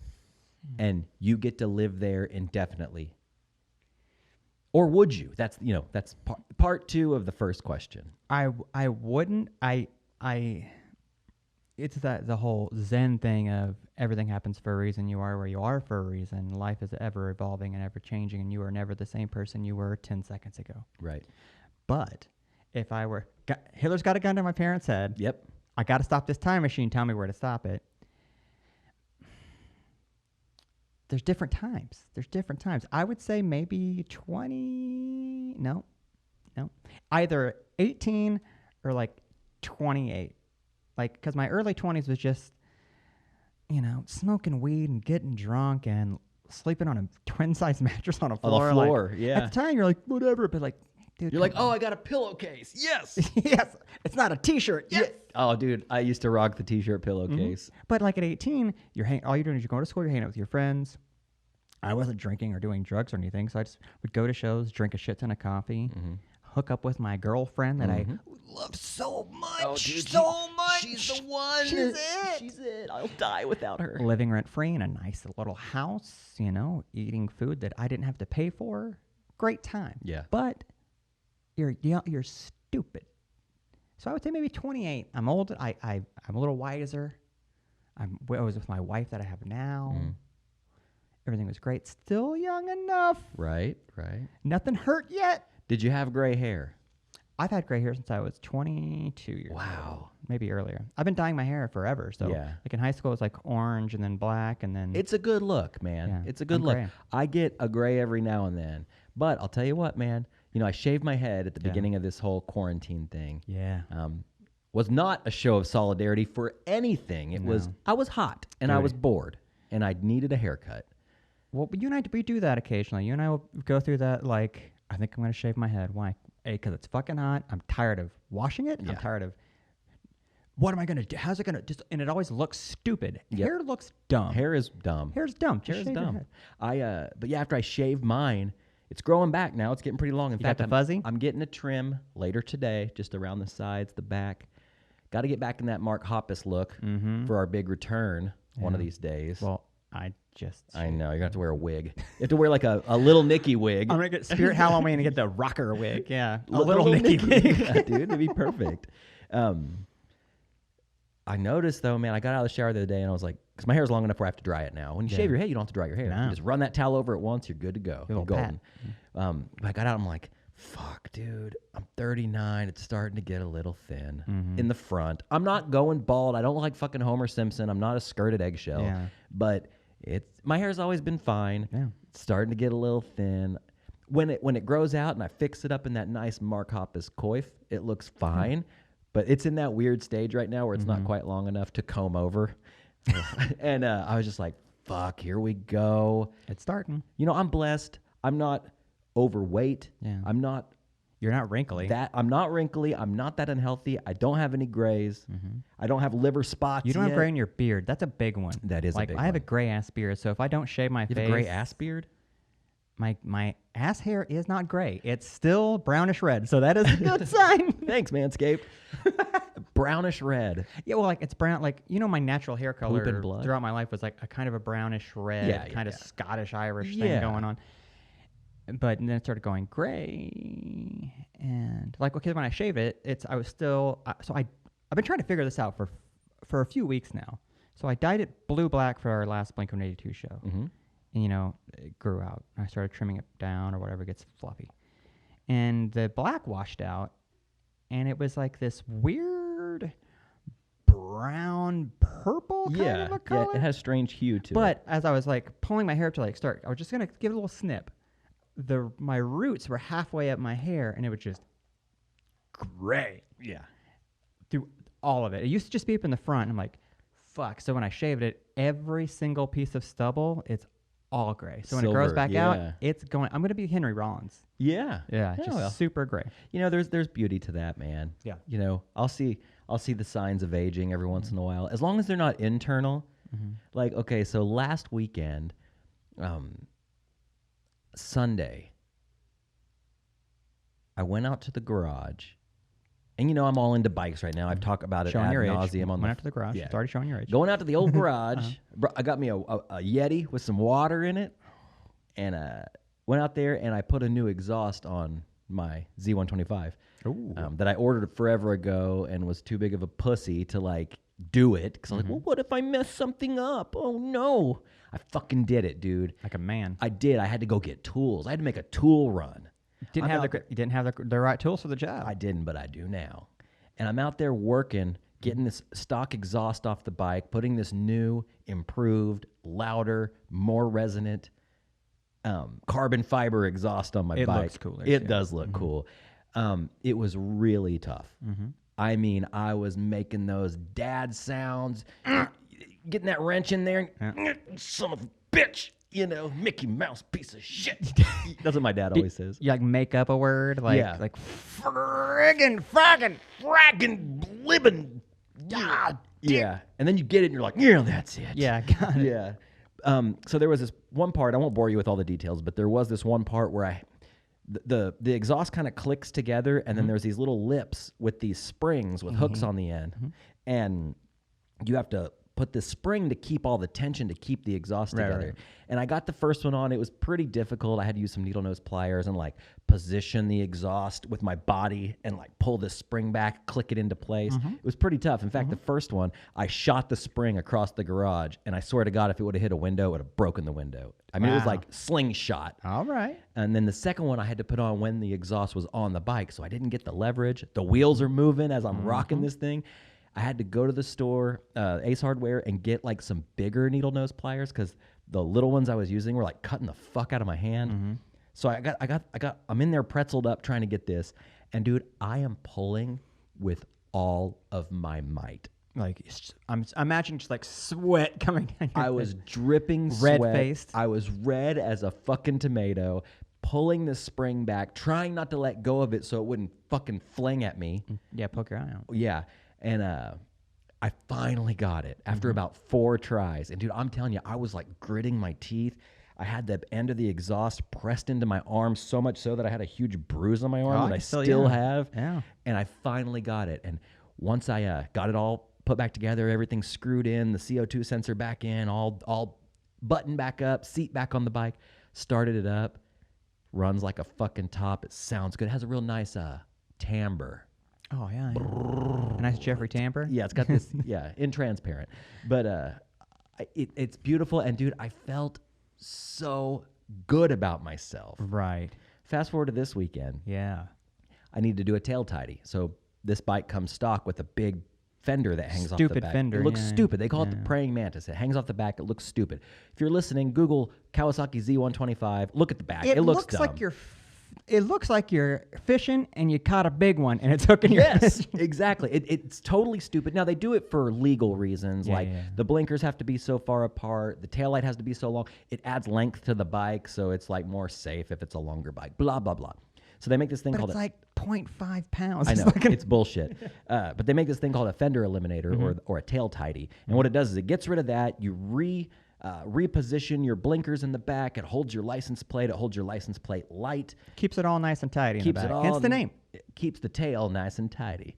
and you get to live there indefinitely. Or would you? That's part two of the first question. I wouldn't. It's the whole Zen thing of everything happens for a reason. You are where you are for a reason. Life is ever evolving and ever changing, and you are never the same person you were 10 seconds ago. Right. But if Hitler's got a gun to my parents' head. Yep. I got to stop this time machine. Tell me where to stop it. There's different times. I would say maybe 20. No. Either 18 or 28. Because my early 20s was just, smoking weed and getting drunk and sleeping on a twin-size mattress on a floor. On the floor, yeah. At the time, you're like, whatever. But dude. You're like, oh, I got a pillowcase. Yes. Yes. It's not a T-shirt. Yes. Oh, dude, I used to rock the T-shirt pillowcase. But at 18, all you're doing is you're going to school, you're hanging out with your friends. I wasn't drinking or doing drugs or anything, so I just would go to shows, drink a shit ton of coffee, hook up with my girlfriend that I love so much. Oh, dude, much. She's the one. She's it. I'll die without her. Living rent-free in a nice little house, eating food that I didn't have to pay for. Great time. Yeah. But you're stupid. So I would say maybe 28. I'm old. I'm a little wiser. I was with my wife that I have now. Everything was great. Still young enough. Right. Nothing hurt yet. Did you have gray hair? I've had gray hair since I was 22 years old. Wow. Maybe earlier. I've been dyeing my hair forever. So in high school, it was orange and then black and then... It's a good look, man. Yeah, it's a good look. gray. I get a gray every now and then. But I'll tell you what, man. I shaved my head at the beginning of this whole quarantine thing. Yeah. Was not a show of solidarity for anything. It was... I was hot and I was bored and I needed a haircut. Well, you and I, we do that occasionally. You and I will go through that I think I'm going to shave my head. Why? A, because it's fucking hot. I'm tired of washing it. Yeah. I'm tired of... What am I going to do? How's it going to... And it always looks stupid. Yep. Hair looks dumb. Hair is dumb. Hair's dumb. Just shave your head. But after I shaved mine, it's growing back now. It's getting pretty long. In You fact, got the fuzzy? I'm getting a trim later today, just around the sides, the back. Got to get back in that Mark Hoppus look for our big return one of these days. Well, I know. You're going to have to wear a wig. You have to wear like a little Nicky wig. I'm going to get Spirit Halloween and get the rocker wig. Yeah. A The little Nicky wig. Yeah, dude, it'd be perfect. I noticed, though, man, I got out of the shower the other day, and I was like, because my hair is long enough where I have to dry it now. When you shave your head, you don't have to dry your hair. No. You just run that towel over it once, you're good to go. You're You're golden. But I got out, I'm like, fuck, dude, I'm 39. It's starting to get a little thin in the front. I'm not going bald. I don't look like fucking Homer Simpson. I'm not a skirted eggshell. Yeah. But my hair's always been fine. Yeah. It's starting to get a little thin. When it grows out and I fix it up in that nice Mark Hoppus coif, it looks fine. But it's in that weird stage right now where it's not quite long enough to comb over. And I was just like, fuck, here we go. It's starting. You know, I'm blessed. I'm not overweight. Yeah. You're not wrinkly. I'm not wrinkly. I'm not that unhealthy. I don't have any grays. I don't have liver spots. You don't have yet. gray in your beard. That's a big one. That is like a big I have a one. gray ass beard, so if I don't shave my You face, have a gray ass beard? my ass hair is not gray. It's still brownish red, so that is a good sign. Thanks, Manscaped. Brownish red. Yeah, well, like it's brown. Like my natural hair color and blood? throughout my life was like a kind of a brownish red, kind of Scottish Irish thing going on. But then it started going gray, and like when I shave it, I've been trying to figure this out for a few weeks now. So I dyed it blue black for our last Blink-182 show, and it grew out. I started trimming it down or whatever, it gets fluffy, and the black washed out, and it was like this weird brown purple kind of a color. Yeah, it has strange hue to it. But as I was like pulling my hair to like start, I was just gonna give it a little snip. My roots were halfway up my hair, and it was just gray. Yeah. Through all of it. It used to just be up in the front. And I'm like, fuck. So when I shaved it, every single piece of stubble, it's all gray. So when it grows back out, it's going. I'm gonna be Henry Rollins. Yeah. Yeah. Just super gray. You know, there's beauty to that, man. Yeah. You know, I'll see the signs of aging every once in a while, as long as they're not internal. Like, okay, so last weekend, Sunday, I went out to the garage, and I'm all into bikes right now. I've talked about it Showing ad your nauseum age. on Went out to the garage. Yeah. It's already showing your age. Going out to the old garage, I got me a Yeti with some water in it, and went out there and I put a new exhaust on my Z125 that I ordered forever ago and was too big of a pussy to like do it because I was like, well, what if I mess something up? Oh no. I fucking did it, dude. Like a man. I did. I had to go get tools. I had to make a tool run. You didn't have the right tools for the job. I didn't, but I do now. And I'm out there working, getting this stock exhaust off the bike, putting this new, improved, louder, more resonant carbon fiber exhaust on my bike. It looks cooler. It does look cool. It was really tough. I mean, I was making those dad sounds, getting that wrench in there. Son of a bitch. Mickey Mouse piece of shit. That's what my dad always says. You like make up a word? Like friggin' blibbin'. Yeah. And then you get it and you're like, yeah, that's it. Yeah, got it. Yeah. So there was this one part, I won't bore you with all the details, but there was this one part where the exhaust kind of clicks together, and then there's these little lips with these springs with hooks on the end. And you have to put this spring to keep all the tension to keep the exhaust together. Right. And I got the first one on. It was pretty difficult. I had to use some needle nose pliers and like position the exhaust with my body and like pull the spring back, click it into place. It was pretty tough. In fact, the first one, I shot the spring across the garage, and I swear to God, if it would have hit a window, it would have broken the window. I mean, it was like slingshot. All right. And then the second one I had to put on when the exhaust was on the bike, so I didn't get the leverage. The wheels are moving as I'm rocking this thing. I had to go to the store, Ace Hardware, and get like some bigger needle nose pliers because the little ones I was using were like cutting the fuck out of my hand. So I'm in there pretzeled up trying to get this, and dude, I am pulling with all of my might. Like I'm imagining just like sweat coming down. I was dripping red sweat. faced. I was red as a fucking tomato, pulling the spring back, trying not to let go of it so it wouldn't fucking fling at me. Yeah, poke your eye out. Yeah. And I finally got it after about 4 tries. And dude, I'm telling you, I was like gritting my teeth. I had the end of the exhaust pressed into my arm so much so that I had a huge bruise on my arm that I still have. Yeah. And I finally got it. And once I got it all put back together, everything screwed in, the CO2 sensor back in, all buttoned back up, seat back on the bike, started it up, runs like a fucking top. It sounds good. It has a real nice timbre. Oh, yeah. A nice Jeffrey timbre. Yeah, it's got this, in transparent. But it's beautiful. And, dude, I felt so good about myself. Right. Fast forward to this weekend. Yeah. I need to do a tail tidy. So this bike comes stock with a big fender that hangs off the back. Stupid fender. It looks stupid. They call it the praying mantis. It hangs off the back. It looks stupid. If you're listening, Google Kawasaki Z125. Look at the back. It looks dumb. It looks like you're fishing and you caught a big one and it's hooking your Yes, exactly. It's totally stupid. Now, they do it for legal reasons. The blinkers have to be so far apart. The taillight has to be so long. It adds length to the bike, so it's like more safe if it's a longer bike. Blah, blah, blah. So they make this thing called... It's like 0.5 pounds. I know. It's bullshit. But they make this thing called a fender eliminator or a tail tidy. And what it does is it gets rid of that. You reposition your blinkers in the back. It holds your license plate. It holds your license plate light. Keeps it all nice and tidy Keeps in the it back. all... Hence the name. It keeps the tail nice and tidy.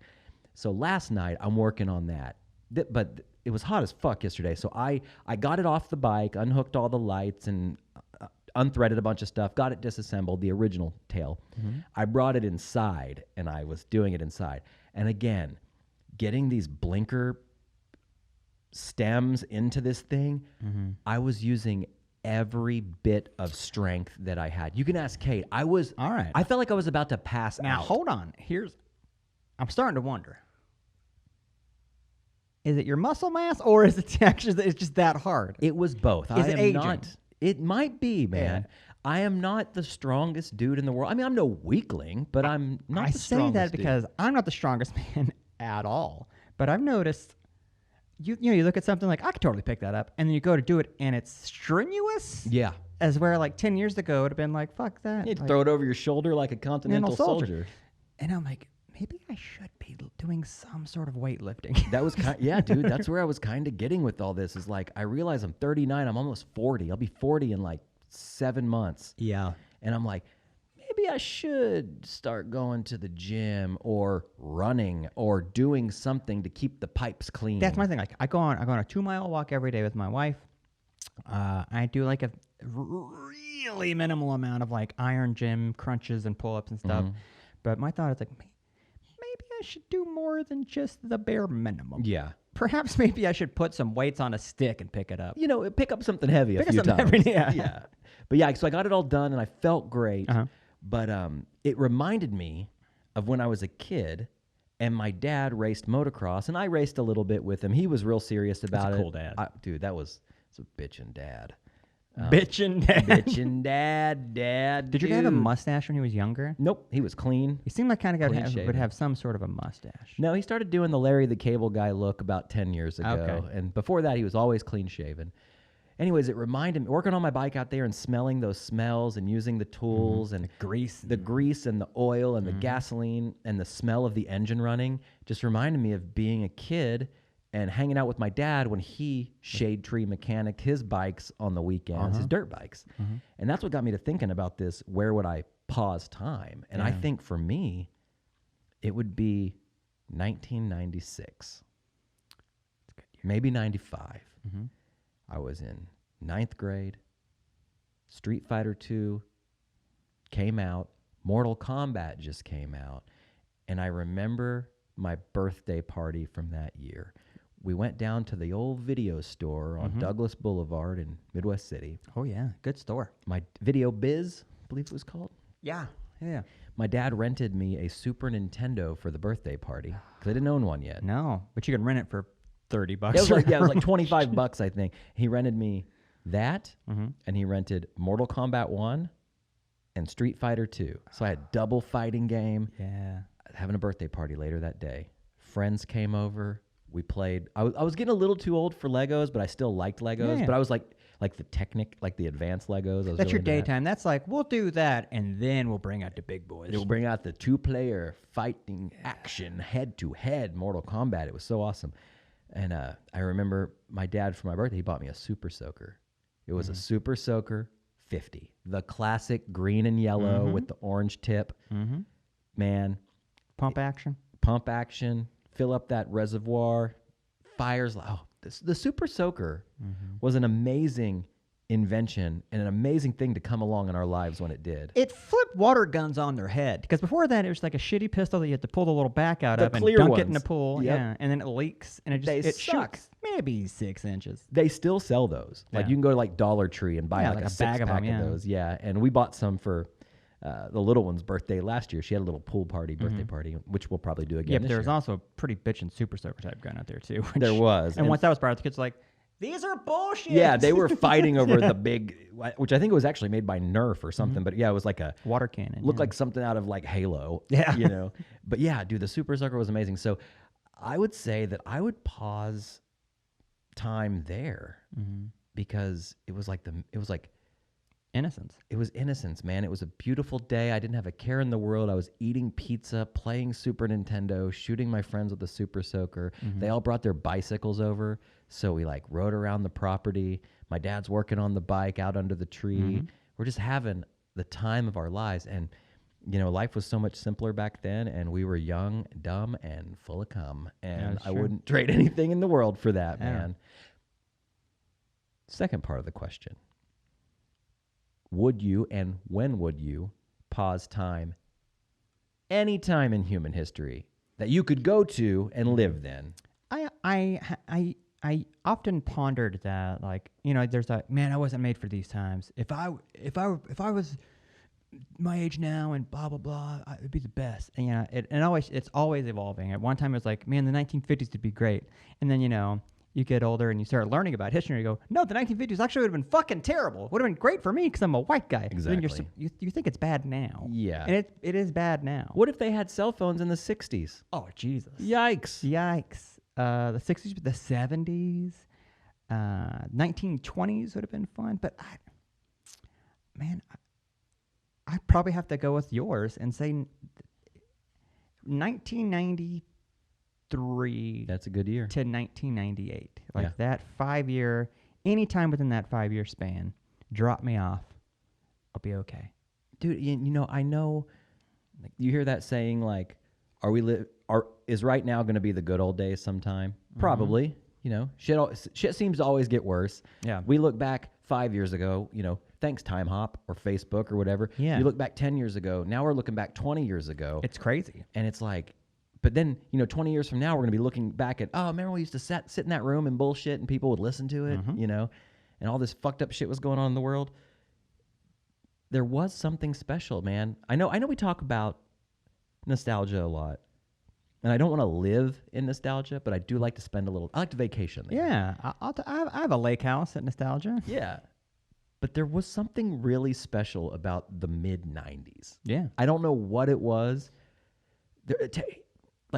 So last night, I'm working on that. But it was hot as fuck yesterday. So I got it off the bike, unhooked all the lights, and... unthreaded a bunch of stuff, got it disassembled, the original tail. I brought it inside, and I was doing it inside. And again, getting these blinker stems into this thing, I was using every bit of strength that I had. You can ask Kate. All right. I felt like I was about to pass out. Now, hold on. I'm starting to wonder. Is it your muscle mass, or is it actually it's just that hard? It was both. Is it aging? Not... It might be, man. Yeah. I am not the strongest dude in the world. I mean, I'm no weakling, but I'm not the strongest. I say that because I'm not the strongest man at all. But I've noticed, you look at something like, I could totally pick that up, and then you go to do it, and it's strenuous. Yeah. As where like 10 years ago, it would have been like, fuck that. You'd throw it over your shoulder like a continental soldier. And I'm like, maybe I should be doing some sort of weightlifting. That was dude, that's where I was kind of getting with all this is like, I realize I'm 39, I'm almost 40. I'll be 40 in like 7 months. Yeah. And I'm like, maybe I should start going to the gym or running or doing something to keep the pipes clean. That's my thing. Like I go on a 2-mile walk every day with my wife. I do like a really minimal amount of like iron gym crunches and pull-ups and stuff. But my thought is like, I should do more than just the bare minimum. Yeah. Perhaps maybe I should put some weights on a stick and pick it up. Pick up something heavy a few times. Yeah. But yeah, so I got it all done and I felt great. But it reminded me of when I was a kid and my dad raced motocross and I raced a little bit with him. He was real serious about it. That's a cool dad. Dude, it's a bitchin' dad. Bitchin' dad. Bitchin' dad. Did your dad have a mustache when he was younger? Nope, he was clean. He seemed like kind of guy would have some sort of a mustache. No, he started doing the Larry the Cable Guy look about 10 years ago. Okay. And before that, he was always clean shaven. Anyways, it reminded me, working on my bike out there and smelling those smells and using the tools and the grease and the oil and the gasoline and the smell of the engine running just reminded me of being a kid and hanging out with my dad when he shade tree mechanicked his bikes on the weekends, his dirt bikes. And that's what got me to thinking about this, where would I pause time? And I think for me, it would be 1996, maybe 95. I was in 9th grade. Street Fighter 2 came out. Mortal Kombat just came out. And I remember my birthday party from that year. We went down to the old video store on Douglas Boulevard in Midwest City. Oh, yeah. Good store. My Video Biz, I believe it was called. Yeah. My dad rented me a Super Nintendo for the birthday party because I didn't own one yet. No, but you could rent it for $30. It was like $25, I think. He rented me that, and he rented Mortal Kombat 1 and Street Fighter 2. So I had double fighting game. Yeah. Having a birthday party later that day. Friends came over. We played. I was getting a little too old for Legos, but I still liked Legos. Yeah. But I was like the Technic, like the advanced Legos. That's really your daytime. That's like, we'll do that, and then we'll bring out the big boys. We'll bring out the 2-player fighting action, head-to-head Mortal Kombat. It was so awesome. And I remember my dad, for my birthday, he bought me a Super Soaker. It was a Super Soaker 50. The classic green and yellow with the orange tip. Mm-hmm. Man, Pump action. pump action, fill up that reservoir, fires. Oh, the Super Soaker was an amazing invention and an amazing thing to come along in our lives when it did. It flipped water guns on their head because before that it was like a shitty pistol that you had to pull the little back out The of and clear dunk ones. it in the pool. Yep. Yeah, and then it leaks and They it suck. shoots maybe 6 inches. They still sell those. Like Yeah. you can go to like Dollar Tree and buy Yeah, like like a a bag of six-pack them, yeah. of those. Yeah, and we bought some for the little one's birthday last year. She had a little pool party, birthday party, which we'll probably do again Yeah, but this there was year. also a pretty bitchin' Super Soaker type gun out there too. There was. And once that was brought up, the kids were like, these are bullshit. Yeah, they were fighting over the big, which I think it was actually made by Nerf or something. But yeah, it was like a water cannon. looked like something out of like Halo. Yeah. You know. But yeah, dude, the Super Soaker was amazing. So I would say that I would pause time there because it was like innocence. it was innocence, man. It was a beautiful day. I didn't have a care in the world. I was eating pizza, playing Super Nintendo, shooting my friends with the Super Soaker. They all brought their bicycles over, so we like rode around the property. My dad's working on the bike out under the tree. We're just having the time of our lives, and you know, life was so much simpler back then, and we were young, dumb, and full of cum. And that's I true. wouldn't trade anything in the world for that, Yeah. man. Second part of the question. Would you and when would you pause time any time in human history that you could go to and live then? I often pondered that, like, you know, there's that, man, I wasn't made for these times. If I was my age now and blah blah blah, it'd be the best. And you know, it's always evolving. At one time it was like, man, the 1950s would be great, and then you know, you get older and you start learning about history and you go, no, the 1950s actually would have been fucking terrible. Would have been great for me because I'm a white guy. Then Exactly. you think it's bad now. Yeah. And it is bad now. What if they had cell phones in the 60s? Oh, Jesus. Yikes. Yikes. The 60s, the 70s, 1920s would have been fun. But, I probably have to go with yours and say 1993 That's a good year. to 1998. Like Yeah. that 5 year, anytime within that 5 year span, drop me off. I'll be okay. Dude, you know, I know like, you hear that saying like, is right now going to be the good old days sometime? Probably. You know, shit seems to always get worse. Yeah. We look back 5 years ago, you know, thanks Time Hop or Facebook or whatever. Yeah. You look back 10 years ago. Now we're looking back 20 years ago. It's crazy. And it's like, but then, you know, 20 years from now, we're going to be looking back at, oh, remember we used to sit in that room and bullshit and people would listen to it, you know, and all this fucked up shit was going on in the world. There was something special, man. I know we talk about nostalgia a lot. And I don't want to live in nostalgia, but I do like to spend I like to vacation there. Yeah. I have a lake house at Nostalgia. Yeah. But there was something really special about the mid-90s. Yeah. I don't know what it was.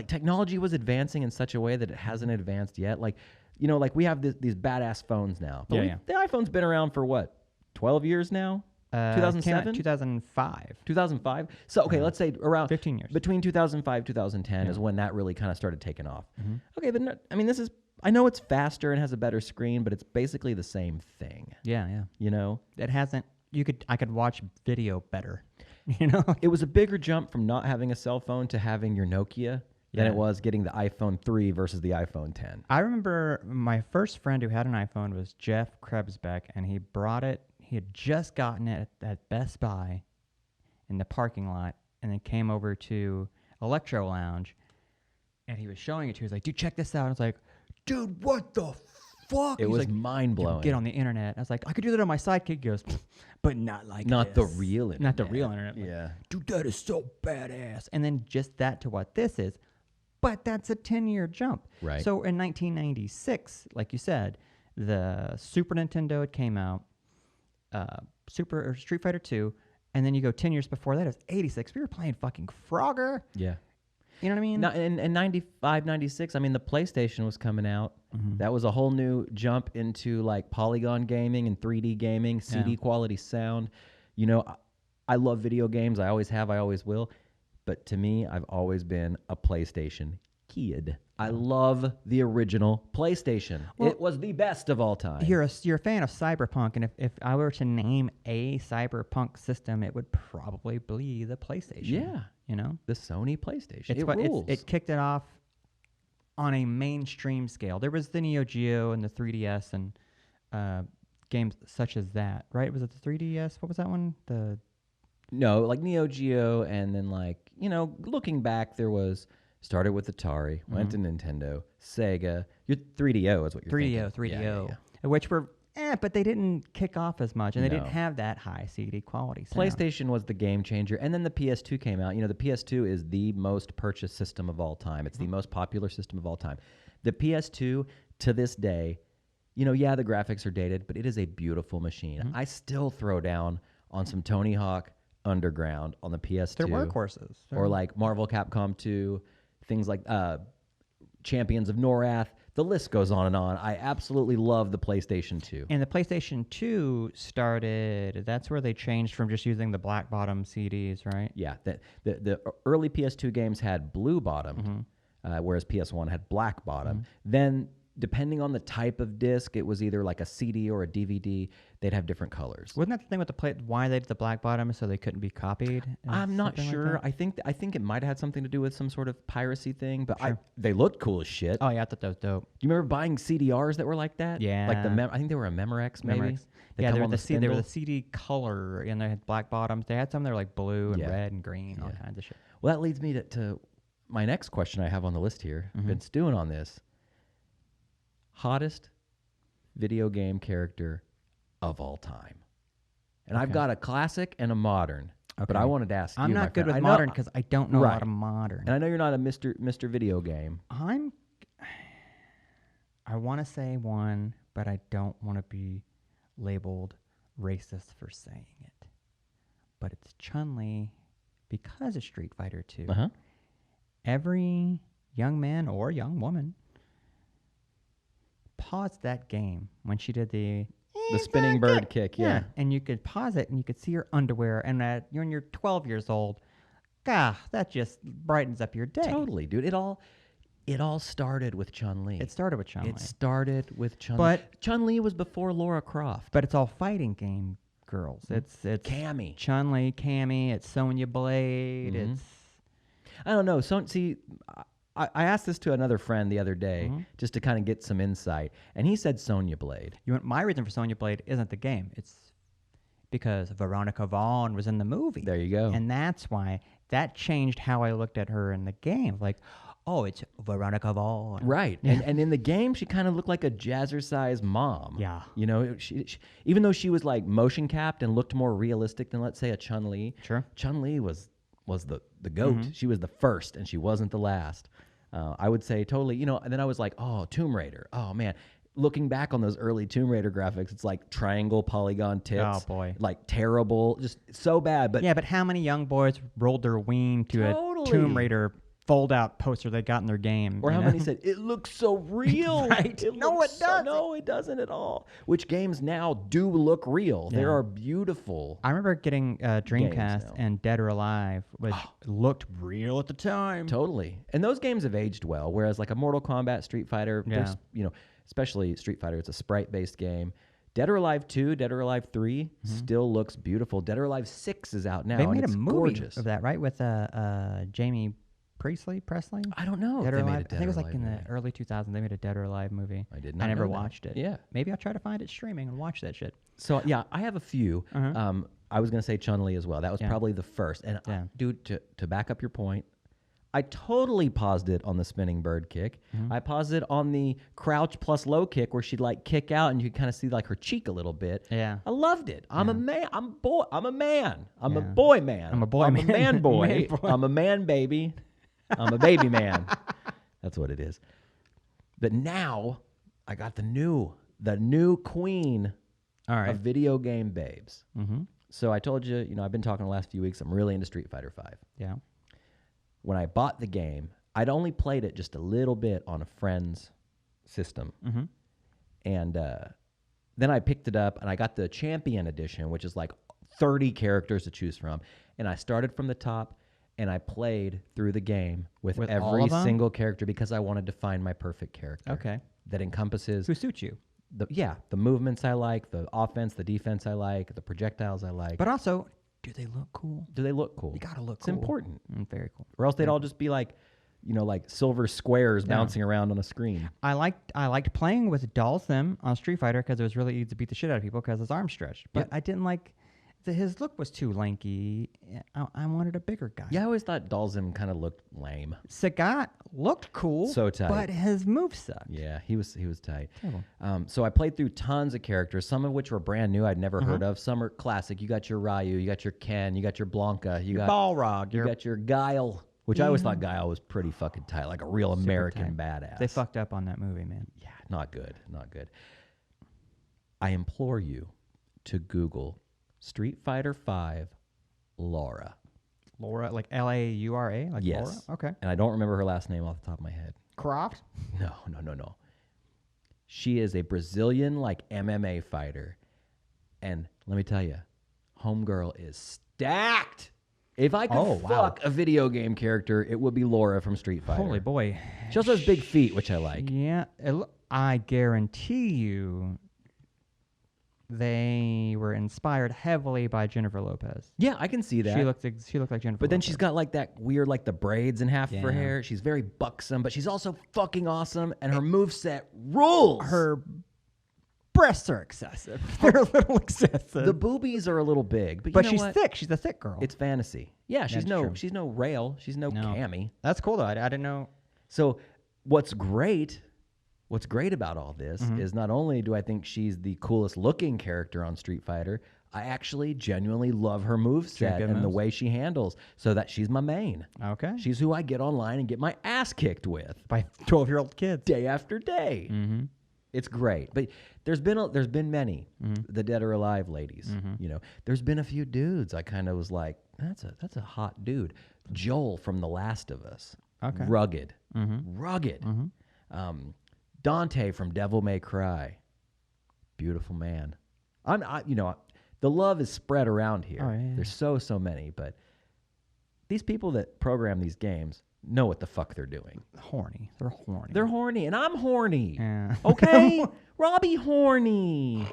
Technology was advancing in such a way that it hasn't advanced yet. Like, you know, like we have these badass phones now. But Yeah. the iPhone's been around for what, 12 years now? 2007? 2005. 2005? So, okay, let's say around 15 years. Between 2005 2010 is when that really kind of started taking off. Mm-hmm. Okay, but I mean, I know it's faster and has a better screen, but it's basically the same thing, Yeah, yeah. you know? It hasn't. I could watch video better. You know. It was a bigger jump from not having a cell phone to having your Nokia than Yeah. it was getting the iPhone 3 versus the iPhone 10. I remember my first friend who had an iPhone was Jeff Krebsbeck, and he brought it. He had just gotten it at Best Buy in the parking lot, and then came over to Electro Lounge, and he was showing it to me. He was like, dude, check this out. I was like, dude, what the fuck? It He's was like, mind-blowing. get on the internet. I was like, I could do that on my sidekick. He goes, but not like Not the this. real Not the internet. real internet. Like, Yeah. dude, that is so badass. And then just that to what this is. But that's a 10-year jump. Right. So in 1996, like you said, the Super Nintendo had came out, Street Fighter 2, and then you go 10 years before that, it was 86. We were playing fucking Frogger. Yeah. You know what I mean? In 95, 96, I mean, the PlayStation was coming out. That was a whole new jump into like polygon gaming and 3D gaming, CD quality sound. You know, I love video games. I always have, I always will. But to me, I've always been a PlayStation kid. I love the original PlayStation. Well, it was the best of all time. You're a fan of Cyberpunk, and if I were to name a Cyberpunk system, it would probably be the PlayStation. Yeah. You know? The Sony PlayStation. It's it rules. It kicked it off on a mainstream scale. There was the Neo Geo and the 3DS and games such as that, right? Was it the 3DS? What was that one? No, like Neo Geo, and then like, looking back, there was started with Atari, went to Nintendo, Sega. Your 3DO is what you're thinking. 3DO, which were but they didn't kick off as much, and they didn't No. have that high CD quality sound. PlayStation was the game changer, and then the PS2 came out. The PS2 is the most purchased system of all time. It's the most popular system of all time. The PS2, to this day, the graphics are dated, but it is a beautiful machine. I still throw down on some Tony Hawk Underground on the PS2. They're workhorses. Or like Marvel Capcom 2, things like Champions of Norath. The list goes on and on. I absolutely love the PlayStation 2. And the PlayStation 2 started, that's where they changed from just using the black bottom CDs, right? Yeah, the early PS2 games had blue bottom, whereas PS1 had black bottom. Then, depending on the type of disc, it was either like a CD or a DVD. They'd have different colors. Wasn't that the thing with why they did the black bottom so they couldn't be copied? I'm not Something sure. like that? I think it might have had something to do with some sort of piracy thing, but Sure. they looked cool as shit. Oh yeah, I thought that was dope. Do you remember buying CDRs that were like that? Yeah. Like I think they were a Memorex, maybe. Memorex. They Yeah, come they were on the they were spindle. the CD color, and they had black bottoms. They had some that were like blue and Yeah. red and green, all kinds of shit. Well, that leads me to my next question I have on the list here. Been stewing on this. Hottest video game character of all time. And I've got a classic and a modern. But I wanted to ask you, I'm my not good friend. with I know- modern because I don't know a Right. lot of modern. And I know you're not a Mr. Video Game. I want to say one, but I don't want to be labeled racist for saying it. But it's Chun-Li because of Street Fighter 2. Uh-huh. Every young man or young woman paused that game when she did the spinning bird kick, yeah. And you could pause it and you could see her underwear, and when you're 12 years old, that just brightens up your day. Totally, dude. It all started with Chun-Li. It started with Chun-Li. It started with Chun-Li. But Chun-Li was before Lara Croft. But it's all fighting game girls. It's Cammy. Chun-Li, Cammy, it's Sonya Blade, it's I don't know. So, see, I asked this to another friend the other day just to kind of get some insight, and he said Sonya Blade. my reason for Sonya Blade isn't the game. It's because Veronica Vaughn was in the movie. There you go. And that's why that changed how I looked at her in the game. Like, oh, it's Veronica Vaughn. Right. And in the game, she kind of looked like a jazzercise mom. Yeah. She even though she was like motion capped and looked more realistic than, let's say, a Chun-Li. Sure. Chun-Li was the GOAT. She was the first, and she wasn't the last. I would say totally, and then I was like, oh, Tomb Raider. Oh, man. Looking back on those early Tomb Raider graphics, it's like triangle polygon tits. Oh, boy. Like terrible. Just so bad. But Yeah, but how many young boys rolled their ween to Totally. a Tomb Raider fold-out poster they got in their game? Or you how know? many said, it looks so real. Right. No, looks it doesn't. No, it doesn't at all. Which games now do look real. They Yeah. are beautiful. I remember getting Dreamcast now. and Dead or Alive, which looked real at the time. Totally. And those games have aged well. Whereas like a Mortal Kombat, Street Fighter, Yeah. there's, especially Street Fighter, it's a sprite-based game. Dead or Alive 2, Dead or Alive 3 still looks beautiful. Dead or Alive 6 is out now. They and made a it's movie gorgeous. of that, right? With Jamie Presley? I don't know. Dead if or they made Alive. a Dead I think it was or like Alive in the movie. early 2000s. They made a Dead or Alive movie. I did not I never know that. watched it. Yeah. Maybe I'll try to find it streaming and watch that shit. So yeah, I have a few. Uh-huh. I was gonna say Chun-Li as well. That was Yeah. probably the first. And Yeah. dude, to back up your point, I totally paused it on the spinning bird kick. I paused it on the crouch plus low kick where she'd like kick out and you could kind of see like her cheek a little bit. Yeah. I loved it. I'm a man. I'm a boy. I'm a man. I'm a Yeah. boy man. I'm a boy I'm man. a man boy. Man boy. I'm a man baby. I'm a baby man. That's what it is. But now I got the new queen All right. of video game babes. Mm-hmm. So I told you, I've been talking the last few weeks. I'm really into Street Fighter V. Yeah. When I bought the game, I'd only played it just a little bit on a friend's system. Mm-hmm. And then I picked it up, and I got the Champion Edition, which is like 30 characters to choose from. And I started from the top, and I played through the game with all every of them? single character because I wanted to find my perfect character. Okay. That encompasses Who suits you? the movements I like, the offense, the defense I like, the projectiles I like. But also, do they look cool? Do they look cool? You gotta look It's cool. important. Very cool. Or else they'd all just be like, like silver squares bouncing around on a screen. I liked playing with Dalsim on Street Fighter because it was really easy to beat the shit out of people because his arms stretched. But I didn't like his look was too lanky. I wanted a bigger guy. Yeah, I always thought Dalsim kind of looked lame. Sagat looked cool. So tight. But his move sucked. Yeah, he was tight. Terrible. So I played through tons of characters, some of which were brand new I'd never heard of. Some are classic. You got your Ryu, you got your Ken, you got your Blanca, you got Balrog. you got your Guile, which I always thought Guile was pretty fucking tight, like a real American badass. They fucked up on that movie, man. Yeah, not good, not good. I implore you to Google Street Fighter V Laura. Laura, like Laura, like Yes. Laura? Okay. And I don't remember her last name off the top of my head. Croft? No. She is a Brazilian like MMA fighter. And let me tell you, homegirl is stacked. If I could fuck a video game character, it would be Laura from Street Fighter. Holy boy. She also has big feet, which I like. Yeah. I guarantee you they were inspired heavily by Jennifer Lopez. Yeah, I can see that. She looked like Jennifer But then Lopez. she's got like that weird, like the braids in half of her Yeah. hair. She's very buxom, but she's also fucking awesome. And her moveset rules. Her breasts are excessive. They're a little excessive. The boobies are a little big, but, but you know she's what? thick. She's a thick girl. It's fantasy. Yeah, she's That's no rail. She's no Cammy. That's cool though. I didn't know. So what's great about all this is not only do I think she's the coolest looking character on Street Fighter, I actually genuinely love her moveset and the way she handles, so that she's my main. Okay. She's who I get online and get my ass kicked with By 12-year-old kids. day after day. Mm-hmm. It's great. But there's been many the dead or alive ladies. There's been a few dudes I kind of was like, that's a hot dude. Joel from The Last of Us. Okay. Rugged. Rugged. Dante from Devil May Cry. Beautiful man. The love is spread around here. Oh, yeah. There's so many, but these people that program these games know what the fuck they're doing. Horny. They're horny. They're horny, and I'm horny. Yeah. Okay? Robbie horny.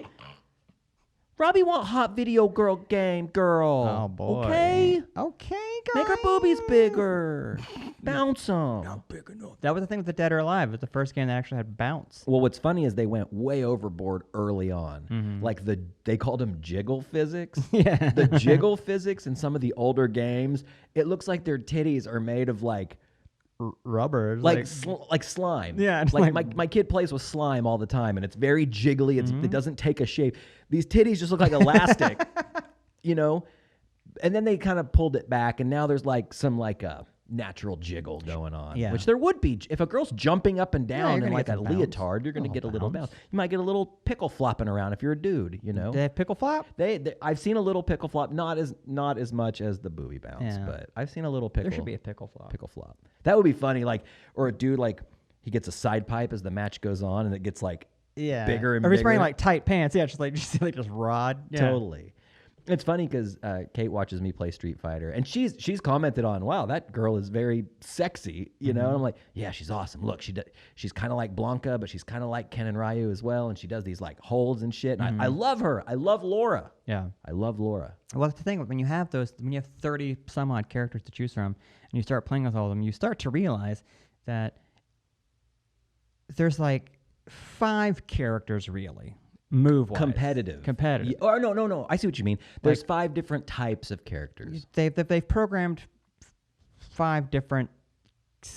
Robbie want hot video girl game girl. Oh, boy. Okay? Okay, guys. Make her boobies bigger. Bounce them. Big enough. That was the thing with the Dead or Alive. It was the first game that actually had bounce. Well, what's funny is they went way overboard early on. Like they called them jiggle physics. Yeah. The jiggle physics in some of the older games, it looks like their titties are made of like Rubbers. like slime. Yeah, it's like like- my kid plays with slime all the time, and it's very jiggly. It doesn't take a shape. These titties just look like elastic, And then they kind of pulled it back, and now there's like some like a natural jiggle going on, Yeah. which there would be if a girl's jumping up and you're down in gonna like get a some bounce. leotard. You're going to get a little bounce. You might get a little pickle flopping around if you're a dude. Did they have pickle flop? I've seen a little pickle flop, not as much as the booby bounce, Yeah. but I've seen a little pickle. There should be a pickle flop. Pickle flop. That would be funny. Like, or a dude like he gets a side pipe as the match goes on, and it gets like bigger and or he's bigger. wearing like tight pants. Yeah, just like just rod. Yeah. Totally. It's funny because Kate watches me play Street Fighter, and she's commented on, "Wow, that girl is very sexy," And I'm like, "Yeah, she's awesome. Look, she's kind of like Blanca, but she's kind of like Ken and Ryu as well, and she does these like holds and shit. And I love her. I love Laura. Yeah. I love Laura. Well, that's the thing. When you have 30 some odd characters to choose from, and you start playing with all of them, you start to realize that there's like 5 characters really. Move-wise. Competitive. Competitive. Yeah, or no. I see what you mean. There's 5 different types of characters. They've programmed 5 different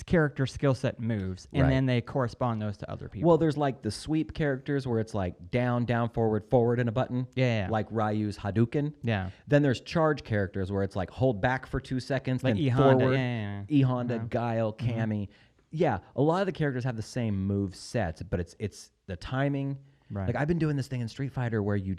character skill set moves, and Right. then they correspond those to other people. Well, there's like the sweep characters where it's like down, forward, and a button. Yeah. Like Ryu's Hadouken. Yeah. Then there's charge characters where it's like hold back for 2 seconds, Like then E-Honda, forward. yeah. E-Honda, Guile, Cammy. Yeah, a lot of the characters have the same move sets, but it's the timing. Right. Like I've been doing this thing in Street Fighter where you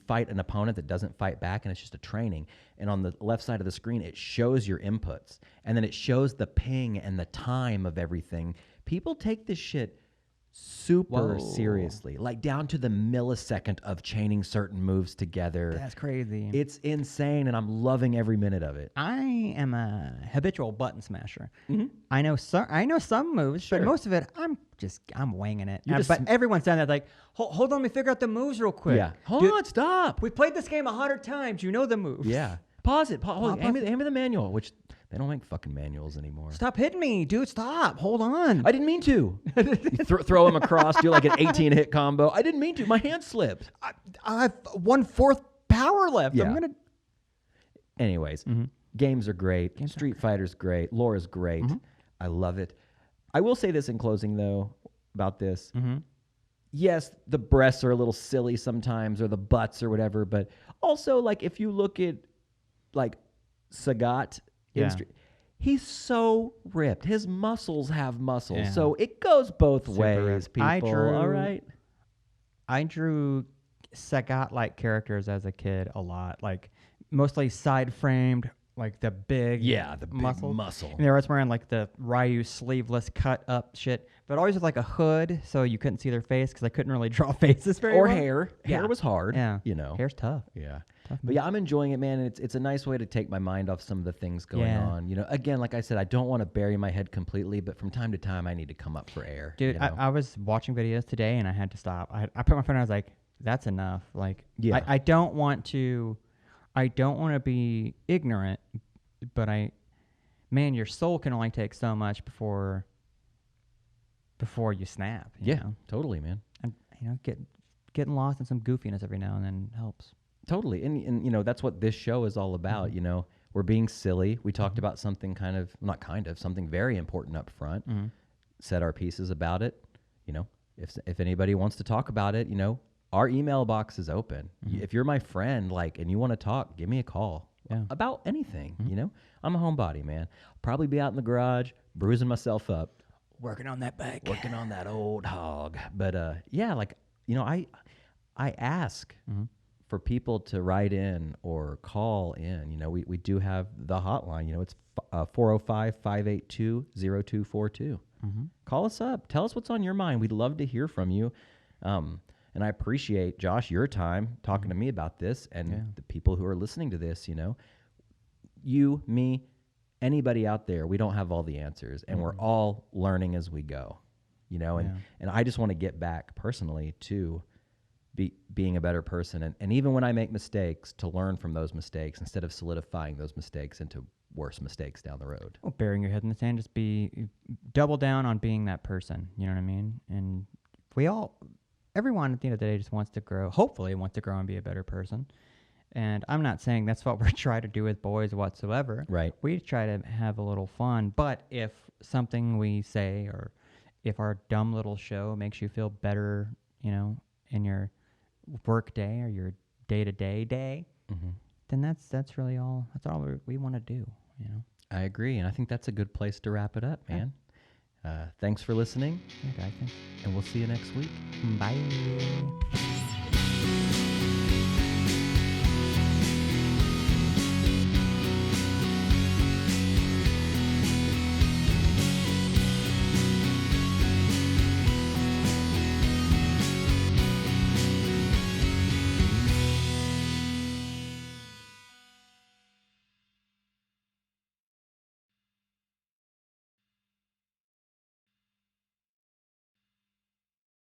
fight an opponent that doesn't fight back, and it's just a training. And on the left side of the screen, it shows your inputs, and then it shows the ping and the time of everything. People take this shit super Whoa. seriously, like down to the millisecond of chaining certain moves together. That's crazy. It's insane, and I'm loving every minute of it. I am a habitual button smasher. Mm-hmm. I know some moves, Sure. but most of it I'm winging it. You just But everyone's done that. Like, hold on, let me figure out the moves real quick. Yeah. Hold Dude, on, stop. We played this game 100 times. You know the moves. Yeah. Pause it. Pause Hand it. me the manual, which they don't make fucking manuals anymore. Stop hitting me, dude. Stop. Hold on. I didn't mean to. You throw him across, do like an 18 hit combo. I didn't mean to. My hand slipped. I have 1/4 power left. Yeah. I'm gonna. Anyways, games are great. Street Fighter's great. Lore's great. I love it. I will say this in closing, though, about this. Yes, the breasts are a little silly sometimes, or the butts or whatever, but also, like, if you look at, like, Sagat, he's so ripped. His muscles have muscles. Yeah. So it goes both Super ways, ripped. people. All right? I drew Sagat-like characters as a kid a lot, like mostly side-framed, like the big muscles. muscle. And they were always wearing like the Ryu sleeveless cut-up shit, but always with like a hood so you couldn't see their face because I couldn't really draw faces very Or well. hair. Yeah. Hair was hard. Yeah, You know. hair's tough. Yeah. Tough, But yeah, I'm enjoying it, man. And it's a nice way to take my mind off some of the things going on. You know, again, like I said, I don't want to bury my head completely, but from time to time, I need to come up for air. Dude, you know? I was watching videos today and I had to stop. I put my phone. I was like, "That's enough." Like, I don't want to be ignorant, but your soul can only take so much before you snap. You know? Totally, man. And getting lost in some goofiness every now and then helps. Totally. And you know, that's what this show is all about. You know, we're being silly. We talked about something something very important up front. Said our pieces about it. You know, if anybody wants to talk about it, you know, our email box is open. If you're my friend, like, and you want to talk, give me a call about anything. You know, I'm a homebody, man. Probably be out in the garage, bruising myself up, Working on that back. working on that old hog. But yeah, like, you know, I ask for people to write in or call in. You know, we do have the hotline. You know, it's 405-582-0242. Call us up. Tell us what's on your mind. We'd love to hear from you. And I appreciate, Josh, your time talking to me about this, and the people who are listening to this. You know, you, me, anybody out there, we don't have all the answers, and we're all learning as we go. You know, and I just want to get back personally to being a better person, and even when I make mistakes, to learn from those mistakes instead of solidifying those mistakes into worse mistakes down the road. Well, burying your head in the sand, just double down on being that person. You know what I mean? And everyone at the end of the day just wants to grow. Hopefully, wants to grow and be a better person. And I'm not saying that's what we're trying to do with boys whatsoever. Right. We try to have a little fun. But if something we say or if our dumb little show makes you feel better, you know, in your work day or your day-to-day day, then that's really all. That's all we want to do. You know. I agree, and I think that's a good place to wrap it up, man. Thanks for listening, Yeah, guys. and we'll see you next week. Bye.